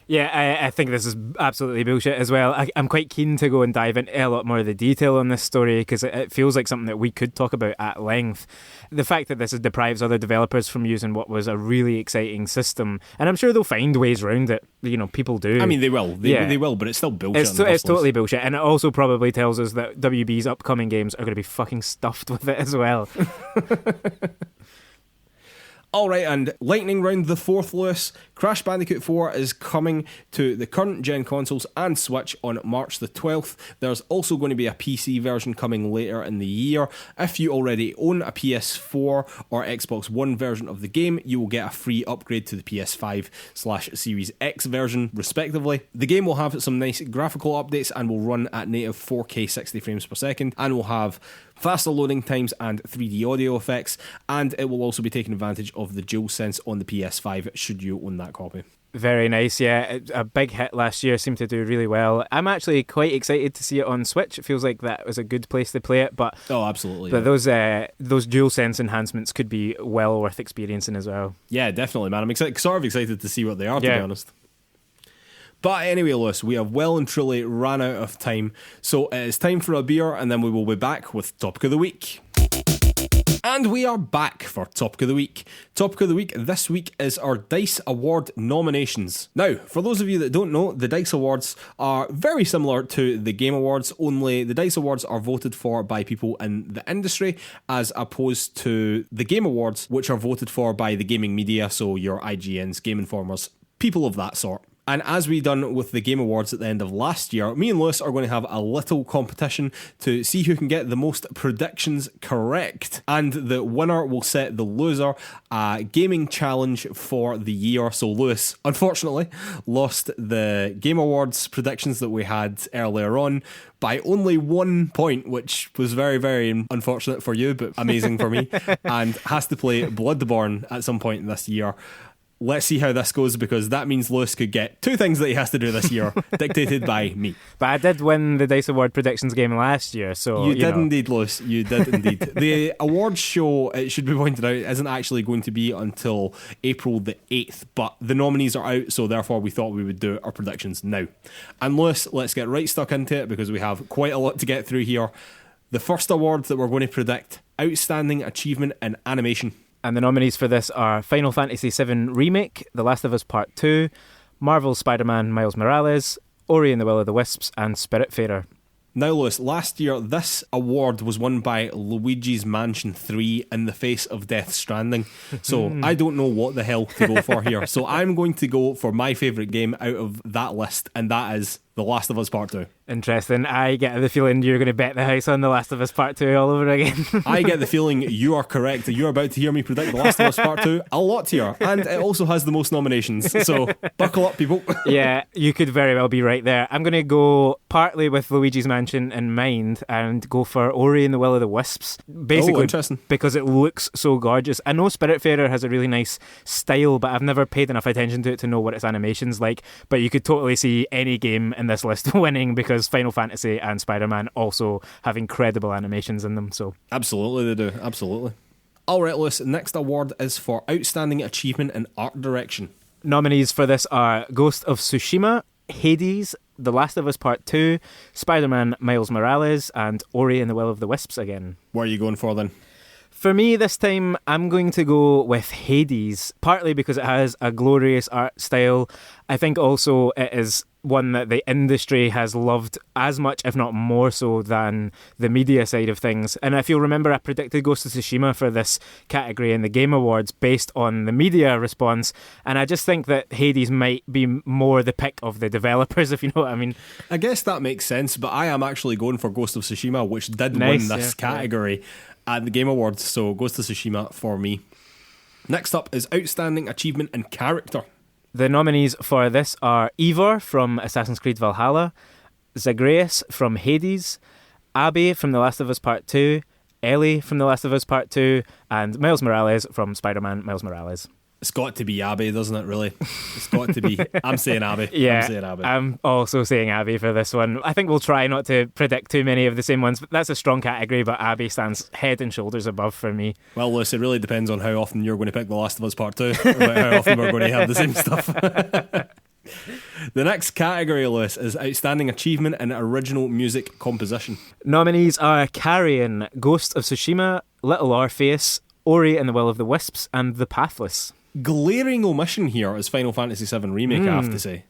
Yeah, I think this is absolutely bullshit as well. I'm quite keen to go and dive into a lot more of the detail on this story because it feels like something that we could talk about at length. The fact that this deprives other developers from using what was a really exciting system, and I'm sure they'll find ways around it. You know, people do. I mean, they will. They will, but it's still bullshit. It's totally bullshit, and it also probably tells us that WB's upcoming games are going to be fucking stuffed with it as well. Alright, and lightning round the fourth, Lewis. Crash Bandicoot 4 is coming to the current gen consoles and Switch on March the 12th. There's also going to be a PC version coming later in the year. If you already own a PS4 or Xbox One version of the game, you will get a free upgrade to the PS5/Series X version, respectively. The game will have some nice graphical updates and will run at native 4K 60 frames per second, and will have faster loading times and 3D audio effects, and it will also be taking advantage of the DualSense on the PS5 should you own that copy. Very nice, yeah. A big hit last year, seemed to do really well. I'm actually quite excited to see it on Switch. It feels like that was a good place to play it, but absolutely. But those DualSense enhancements could be well worth experiencing as well. Yeah, definitely, man. I'm sort of excited to see what they are, to be honest. But anyway, Lewis, we have well and truly ran out of time, so it is time for a beer, and then we will be back with Topic of the Week. And we are back for Topic of the Week. Topic of the Week this week is our DICE Award nominations. Now, for those of you that don't know, the DICE Awards are very similar to the Game Awards, only the DICE Awards are voted for by people in the industry, as opposed to the Game Awards, which are voted for by the gaming media, so your IGNs, Game Informers, people of that sort. And as we done with the Game Awards at the end of last year, me and Lewis are going to have a little competition to see who can get the most predictions correct. And the winner will set the loser a gaming challenge for the year. So Lewis, unfortunately, lost the Game Awards predictions that we had earlier on by only 1 point, which was very, very unfortunate for you, but amazing for me, and has to play Bloodborne at some point this year. Let's see how this goes, because that means Lewis could get 2 things that he has to do this year, dictated by me. But I did win the DICE Award predictions game last year, so you did indeed, Lewis. You did indeed. The awards show, it should be pointed out, isn't actually going to be until April the 8th, but the nominees are out, so therefore we thought we would do our predictions now. And Lewis, let's get right stuck into it, because we have quite a lot to get through here. The first award that we're going to predict, Outstanding Achievement in Animation. And the nominees for this are Final Fantasy VII Remake, The Last of Us Part 2, Marvel's Spider-Man Miles Morales, Ori and the Will of the Wisps, and Spiritfarer. Now, Lewis, last year this award was won by Luigi's Mansion 3 in the face of Death Stranding. So I don't know what the hell to go for here. So I'm going to go for my favourite game out of that list, and that is The Last of Us Part 2. Interesting. I get the feeling you're going to bet the house on The Last of Us Part 2 all over again. I get the feeling you are correct. You're about to hear me predict The Last of Us Part 2 a lot here. And it also has the most nominations. So buckle up, people. Yeah, you could very well be right there. I'm going to go partly with Luigi's Mansion in mind and go for Ori and the Will of the Wisps. Basically, interesting. Because it looks so gorgeous. I know Spiritfarer has a really nice style, but I've never paid enough attention to it to know what its animation's like. But you could totally see any game in this list winning, because Final Fantasy and Spider-Man also have incredible animations in them. So absolutely they do, absolutely. Alright, Lewis, next award is for Outstanding Achievement in Art Direction. Nominees for this are Ghost of Tsushima, Hades, The Last of Us Part 2, Spider-Man Miles Morales, and Ori and the Will of the Wisps again. What are you going for then? For me this time, I'm going to go with Hades, partly because it has a glorious art style. I think also it is one that the industry has loved as much, if not more so, than the media side of things. And if you'll remember, I predicted Ghost of Tsushima for this category in the Game Awards based on the media response, and I just think that Hades might be more the pick of the developers, if you know what I mean. I guess that makes sense, but I am actually going for Ghost of Tsushima, which did win this category at the Game Awards, so Ghost of Tsushima for me. Next up is Outstanding Achievement in Character. The nominees for this are Eivor from Assassin's Creed Valhalla, Zagreus from Hades, Abby from The Last of Us Part 2, Ellie from The Last of Us Part 2, and Miles Morales from Spider-Man Miles Morales. It's got to be Abby, doesn't it, really? It's got to be. I'm saying Abby. Yeah, I'm saying Abby. I'm also saying Abby for this one. I think we'll try not to predict too many of the same ones, but that's a strong category, but Abby stands head and shoulders above for me. Well, Lewis, it really depends on how often you're going to pick The Last of Us Part 2, about how often we're going to have the same stuff. The next category, Lewis, is Outstanding Achievement in Original Music Composition. Nominees are Carrion, Ghost of Tsushima, Little Orpheus, Ori and the Will of the Wisps, and The Pathless. Glaring omission here is Final Fantasy VII Remake, I have to say.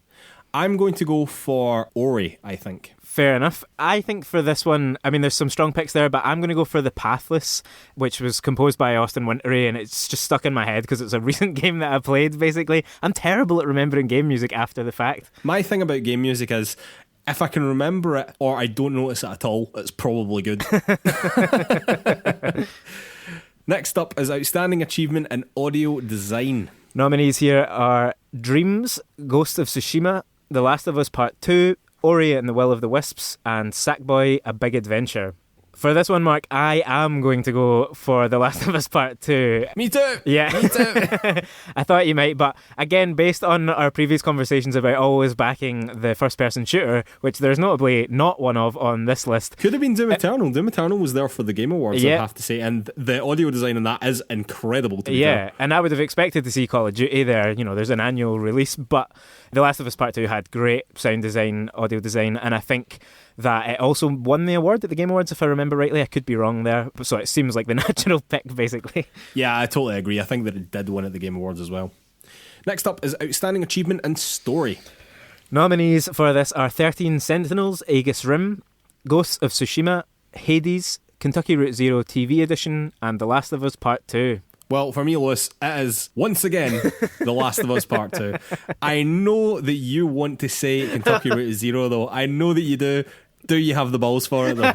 I'm going to go for Ori, I think. Fair enough. I think for this one, I mean, there's some strong picks there, but I'm going to go for The Pathless, which was composed by Austin Wintory, and it's just stuck in my head because it's a recent game that I played, basically. I'm terrible at remembering game music after the fact. My thing about game music is, if I can remember it or I don't notice it at all, it's probably good. Next up is Outstanding Achievement in Audio Design. Nominees here are Dreams, Ghost of Tsushima, The Last of Us Part 2, Ori and the Will of the Wisps, and Sackboy: A Big Adventure. For this one, Mark, I am going to go for The Last of Us Part 2. Me too! Yeah. Me too! I thought you might, but again, based on our previous conversations about always backing the first-person shooter, which there's notably not one of on this list. Could have been Doom Eternal. Doom Eternal was there for the Game Awards, I have to say, and the audio design on that is incredible to be fair. And I would have expected to see Call of Duty there. You know, there's an annual release, but The Last of Us Part 2 had great sound design, audio design, and I think that it also won the award at the Game Awards, if I remember rightly. I could be wrong there, so it seems like the natural pick, basically. Yeah, I totally agree. I think that it did win at the Game Awards as well. Next up is Outstanding Achievement in Story. Nominees for this are 13 Sentinels, Aegis Rim, Ghosts of Tsushima, Hades, Kentucky Route Zero TV Edition, and The Last of Us Part 2. Well, for me, Lewis, it is, once again, The Last of Us Part 2. I know that you want to say Kentucky Route Zero, though. I know that you do. Do you have the balls for it, though?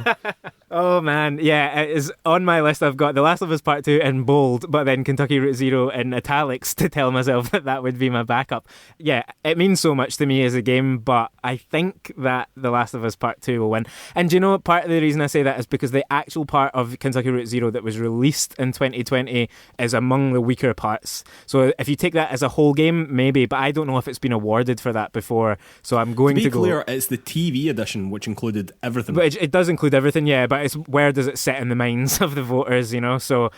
Oh, man. Yeah, it is on my list. I've got The Last of Us Part 2 in bold, but then Kentucky Route Zero in italics to tell myself that that would be my backup. Yeah, it means so much to me as a game, but I think that The Last of Us Part 2 will win. And do you know, part of the reason I say that is because the actual part of Kentucky Route Zero that was released in 2020 is among the weaker parts. So if you take that as a whole game, maybe, but I don't know if it's been awarded for that before, so I'm going to go... To be clear, it's the TV edition, which included everything. But it does include everything, yeah, but it's where does it sit in the minds of the voters, you know? So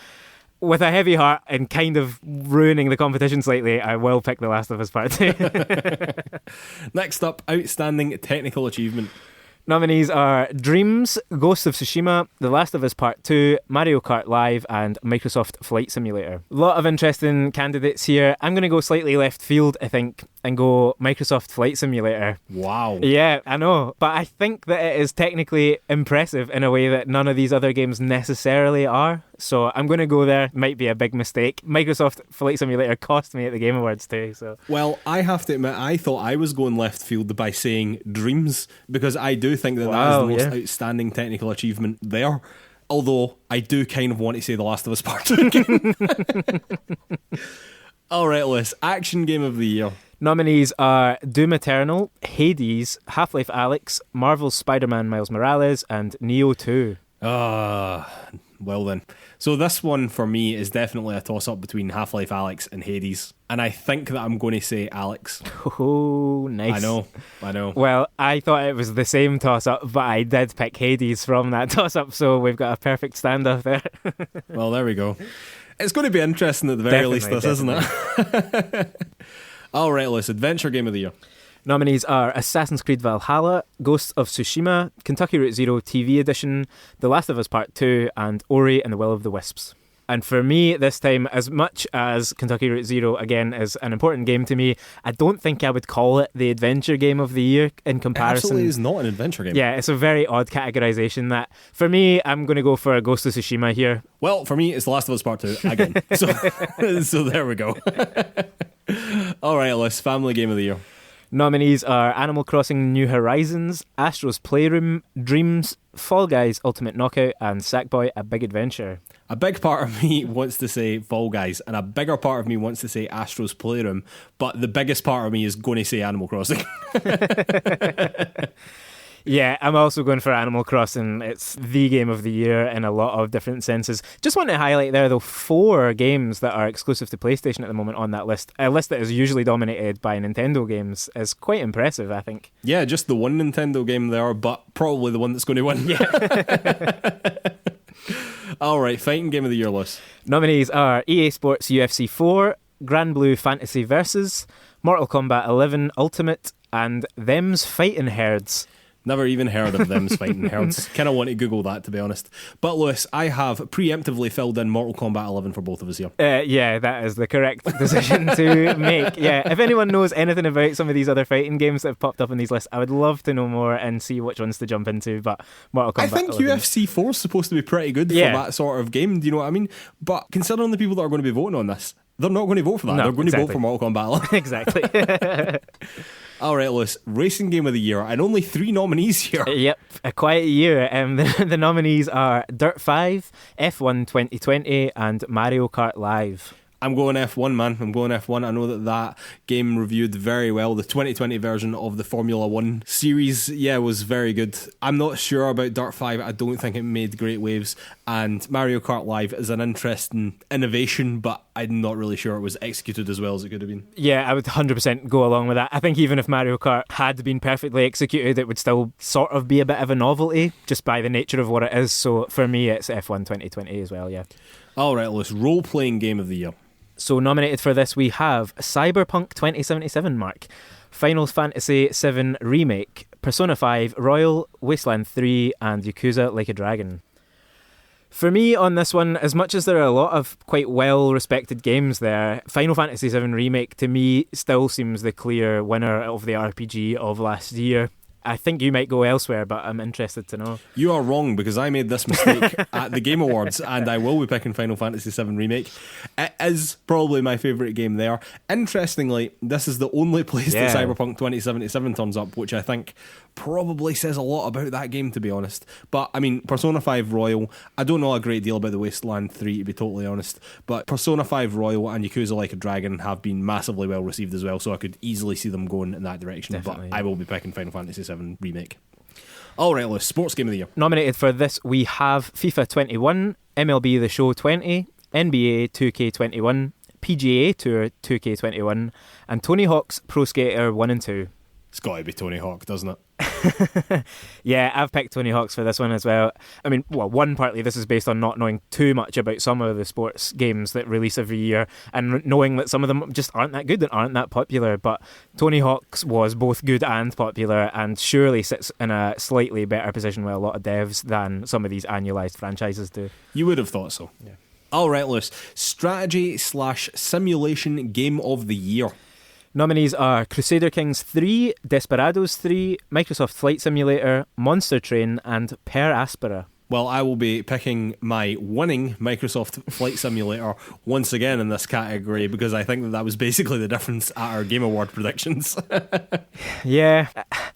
with a heavy heart and kind of ruining the competition slightly, I will pick The Last of Us Part 2. Next up, outstanding technical achievement. Nominees are Dreams, Ghost of Tsushima, The Last of Us Part 2, Mario Kart Live, and Microsoft Flight Simulator. A lot of interesting candidates here. I'm going to go slightly left field, I think, and go Microsoft Flight Simulator. Wow. Yeah, I know. But I think that it is technically impressive in a way that none of these other games necessarily are. So I'm going to go there. Might be a big mistake. Microsoft Flight Simulator cost me at the Game Awards too. So. Well, I have to admit, I thought I was going left field by saying Dreams, because I do think that that is the most outstanding technical achievement there. Although, I do kind of want to say The Last of Us Part 2 again. Alright, Liz, action game of the year. Nominees are Doom Eternal, Hades, Half-Life Alyx, Marvel's Spider-Man Miles Morales, and Neo 2. Well then. So this one for me is definitely a toss-up between Half-Life Alyx and Hades. And I think that I'm going to say Alyx. Oh, nice. I know. Well, I thought it was the same toss-up, but I did pick Hades from that toss-up, so we've got a perfect standoff there. Well, there we go. It's going to be interesting at the very least, this, isn't it? All right, Liz, adventure game of the year. Nominees are Assassin's Creed Valhalla, Ghost of Tsushima, Kentucky Route Zero TV Edition, The Last of Us Part 2, and Ori and the Will of the Wisps. And for me, this time, as much as Kentucky Route Zero, again, is an important game to me, I don't think I would call it the adventure game of the year in comparison. It absolutely is not an adventure game. Yeah, it's a very odd categorisation that, for me, I'm going to go for Ghost of Tsushima here. Well, for me, it's The Last of Us Part 2, again. So there we go. All right, Alice, family game of the year. Nominees are Animal Crossing New Horizons, Astro's Playroom, Dreams, Fall Guys Ultimate Knockout, and Sackboy A Big Adventure. A big part of me wants to say Fall Guys, and a bigger part of me wants to say Astro's Playroom, but the biggest part of me is going to say Animal Crossing. Yeah, I'm also going for Animal Crossing. It's the game of the year in a lot of different senses. Just want to highlight there, though, 4 games that are exclusive to PlayStation at the moment on that list. A list that is usually dominated by Nintendo games is quite impressive, I think. Yeah, just the one Nintendo game there, but probably the one that's going to win. Yeah. All right, fighting game of the year list. Nominees are EA Sports UFC 4, Grand Blue Fantasy Versus, Mortal Kombat 11 Ultimate, and Them's Fighting Herds. Never even heard of Them's Fighting Herds. Kind of want to Google that, to be honest. But Lewis, I have preemptively filled in Mortal Kombat 11 for both of us here. Yeah, that is the correct decision to make. Yeah, if anyone knows anything about some of these other fighting games that have popped up on these lists, I would love to know more and see which ones to jump into. But Mortal Kombat 11. I think UFC 4 is supposed to be pretty good for that sort of game. Do you know what I mean? But considering the people that are going to be voting on this, they're not going to vote for that. No, they're going to vote for Mortal Kombat 11. Exactly. All right, Lewis, racing game of the year, and only 3 nominees here. Yep, a quiet year. The nominees are Dirt 5, F1 2020, and Mario Kart Live. I'm going F1, man. I'm going F1. I know that game reviewed very well. The 2020 version of the Formula 1 series, was very good. I'm not sure about Dirt 5. I don't think it made great waves. And Mario Kart Live is an interesting innovation, but I'm not really sure it was executed as well as it could have been. Yeah, I would 100% go along with that. I think even if Mario Kart had been perfectly executed, it would still sort of be a bit of a novelty, just by the nature of what it is. So for me, it's F1 2020 as well, yeah. All right, Lewis, role-playing game of the year. So nominated for this we have Cyberpunk 2077, Mark, Final Fantasy VII Remake, Persona 5 Royal, Wasteland 3, and Yakuza Like a Dragon. For me on this one, as much as there are a lot of quite well-respected games there, Final Fantasy VII Remake to me still seems the clear winner of the RPG of last year. I think you might go elsewhere, but I'm interested to know. You are wrong, because I made this mistake at the Game Awards, and I will be picking Final Fantasy VII Remake. It is probably my favourite game there. Interestingly, this is the only place that Cyberpunk 2077 turns up, which I think probably says a lot about that game, to be honest. But I mean, Persona 5 Royal, I don't know a great deal about the Wasteland 3, to be totally honest, but Persona 5 Royal and Yakuza Like a Dragon have been massively well received as well, so I could easily see them going in that direction. Definitely. But I will be picking Final Fantasy VII Remake. Alright, Lewis, sports game of the year. Nominated for this, we have FIFA 21, MLB The Show 20, NBA 2K21, PGA Tour 2K21, and Tony Hawk's Pro Skater 1 and 2. It's got to be Tony Hawk, doesn't it? Yeah, I've picked Tony Hawk's for this one as well. I mean, well, one partly this is based on not knowing too much about some of the sports games that release every year, and knowing that some of them just aren't that good and aren't that popular. But Tony Hawk's was both good and popular, and surely sits in a slightly better position with a lot of devs than some of these annualized franchises do. You would have thought so. Yeah. Alright, Lewis, strategy/simulation game of the year. Nominees are Crusader Kings 3, Desperados 3, Microsoft Flight Simulator, Monster Train, and Per Aspera. Well, I will be picking my winning Microsoft Flight Simulator once again in this category, because I think that was basically the difference at our Game Award predictions. Yeah,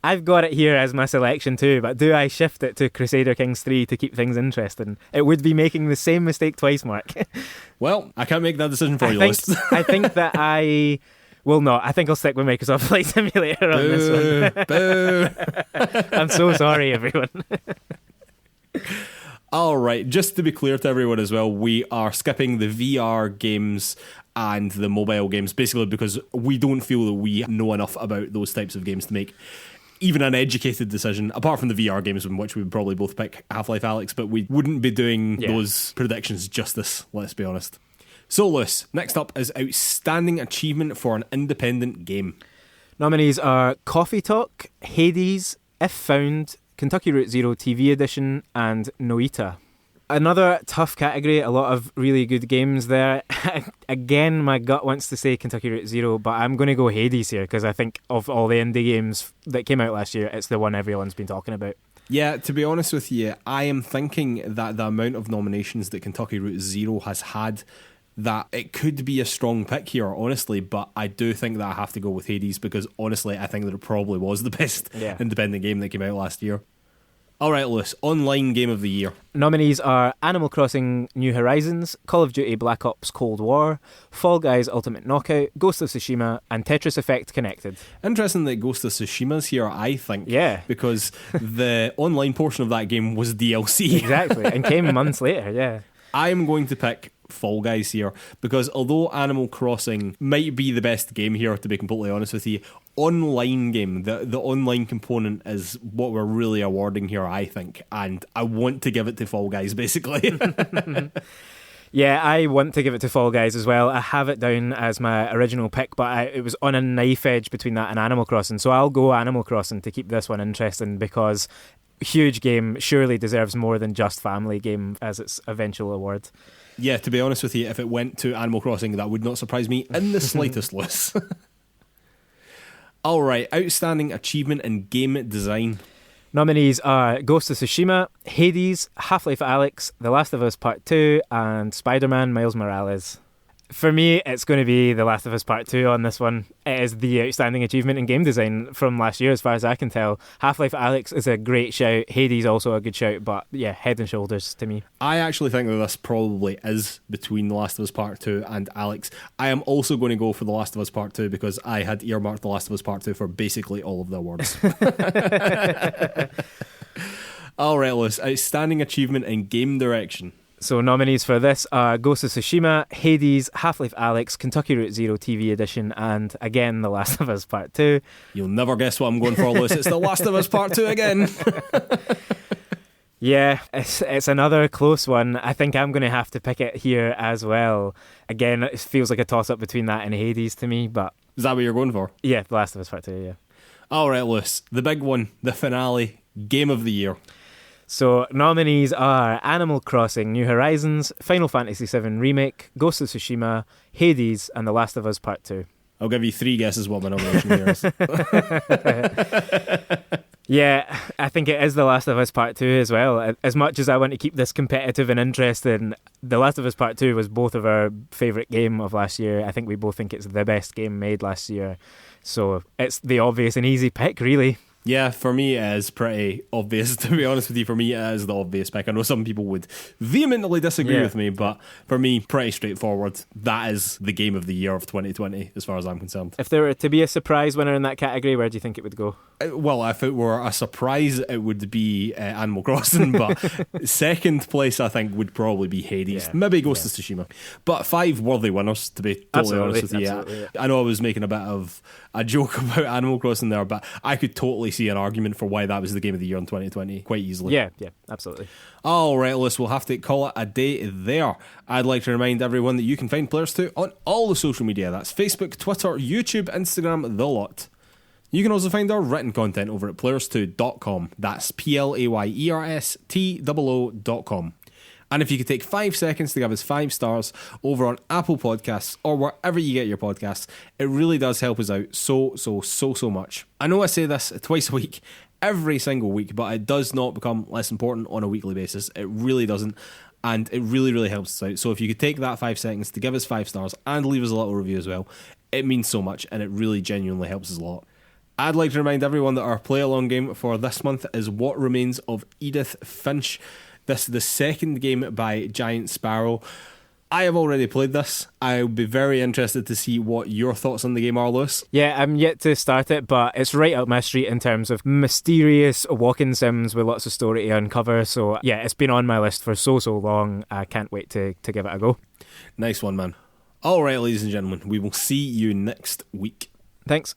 I've got it here as my selection too, but do I shift it to Crusader Kings 3 to keep things interesting? It would be making the same mistake twice, Mark. Well, I can't make that decision for you, Lewis. I think that I... Well, no, I think I'll stick with Microsoft Flight Simulator on this one. Boo! I'm so sorry, everyone. Alright, just to be clear to everyone as well, we are skipping the VR games and the mobile games, basically because we don't feel that we know enough about those types of games to make even an educated decision, apart from the VR games, in which we would probably both pick Half-Life Alyx, but we wouldn't be doing those predictions justice, let's be honest. So, Lewis, next up is Outstanding Achievement for an Independent Game. Nominees are Coffee Talk, Hades, If Found, Kentucky Route Zero TV Edition, and Noita. Another tough category, a lot of really good games there. Again, my gut wants to say Kentucky Route Zero, but I'm going to go Hades here, because I think of all the indie games that came out last year, it's the one everyone's been talking about. Yeah, to be honest with you, I am thinking that the amount of nominations that Kentucky Route Zero has had, that it could be a strong pick here, honestly, but I do think that I have to go with Hades, because honestly I think that it probably was the best independent game that came out last year. Alright, Lewis, online game of the year. Nominees are Animal Crossing New Horizons, Call of Duty Black Ops Cold War, Fall Guys Ultimate Knockout, Ghost of Tsushima, and Tetris Effect Connected. Interesting that Ghost of Tsushima's here, I think. Yeah. Because the online portion of that game was DLC. Exactly, and came months later, yeah. I am going to pick Fall Guys here, because although Animal Crossing might be the best game here, to be completely honest with you, online game, the online component is what we're really awarding here, I think, and I want to give it to Fall Guys, basically. Yeah, I want to give it to Fall Guys as well. I have it down as my original pick, but it was on a knife edge between that and Animal Crossing, so I'll go Animal Crossing to keep this one interesting, because huge game surely deserves more than just family game as its eventual award. Yeah, to be honest with you, if it went to Animal Crossing, that would not surprise me in the slightest, Lewis. Alright, Outstanding Achievement in Game Design. Nominees are Ghost of Tsushima, Hades, Half-Life Alyx, The Last of Us Part 2, and Spider-Man Miles Morales. For me, it's going to be The Last of Us Part 2 on this one. It is the outstanding achievement in game design from last year, as far as I can tell. Half-Life Alyx is a great shout. Hades also a good shout, but yeah, head and shoulders to me. I actually think that this probably is between The Last of Us Part 2 and Alyx. I am also going to go for The Last of Us Part 2, because I had earmarked The Last of Us Part 2 for basically all of the awards. Alright, Lewis, Outstanding Achievement in Game Direction. So nominees for this are Ghost of Tsushima, Hades, Half-Life Alyx, Kentucky Route Zero TV Edition, and again The Last of Us Part 2. You'll never guess what I'm going for, Lewis. It's The Last of Us Part 2 again. Yeah, it's another close one. I think I'm going to have to pick it here as well. Again, it feels like a toss-up between that and Hades to me, but... Is that what you're going for? Yeah, The Last of Us Part 2, yeah. Alright, Lewis, the big one, the finale, Game of the Year. So nominees are Animal Crossing New Horizons, Final Fantasy VII Remake, Ghost of Tsushima, Hades, and The Last of Us Part 2. I'll give you 3 guesses what my nomination here is. Yeah, I think it is The Last of Us Part 2 as well. As much as I want to keep this competitive and interesting, The Last of Us Part 2 was both of our favourite game of last year. I think we both think it's the best game made last year. So it's the obvious and easy pick, really. Yeah, for me it is pretty obvious, to be honest with you. For me it is the obvious pick. I know some people would vehemently disagree with me, but for me, pretty straightforward. That is the game of the year of 2020, as far as I'm concerned. If there were to be a surprise winner in that category, where do you think it would go? Well, if it were a surprise, it would be Animal Crossing, but second place, I think, would probably be Hades. Yeah. Maybe Ghost of Tsushima. But 5 worthy winners, to be totally honest with you. Yeah. I know I was making a bit of a joke about Animal Crossing there, but I could totally see an argument for why that was the game of the year in 2020 quite easily. Yeah, absolutely. All right, Liz, we'll have to call it a day there. I'd like to remind everyone that you can find PlayersToo on all the social media. That's Facebook, Twitter, YouTube, Instagram, the lot. You can also find our written content over at PlayersToo.com. That's PlayerStoo.com. And if you could take 5 seconds to give us 5 stars over on Apple Podcasts or wherever you get your podcasts, it really does help us out so much. I know I say this twice a week, every single week, but it does not become less important on a weekly basis. It really doesn't. And it really helps us out. So if you could take that 5 seconds to give us 5 stars and leave us a little review as well, it means so much and it really genuinely helps us a lot. I'd like to remind everyone that our play-along game for this month is What Remains of Edith Finch. This is the second game by Giant Sparrow. I have already played this. I'll be very interested to see what your thoughts on the game are, Lewis. Yeah, I'm yet to start it, but it's right up my street in terms of mysterious walking sims with lots of story to uncover. So yeah, it's been on my list for so long. I can't wait to give it a go. Nice one, man. All right, ladies and gentlemen, we will see you next week. Thanks.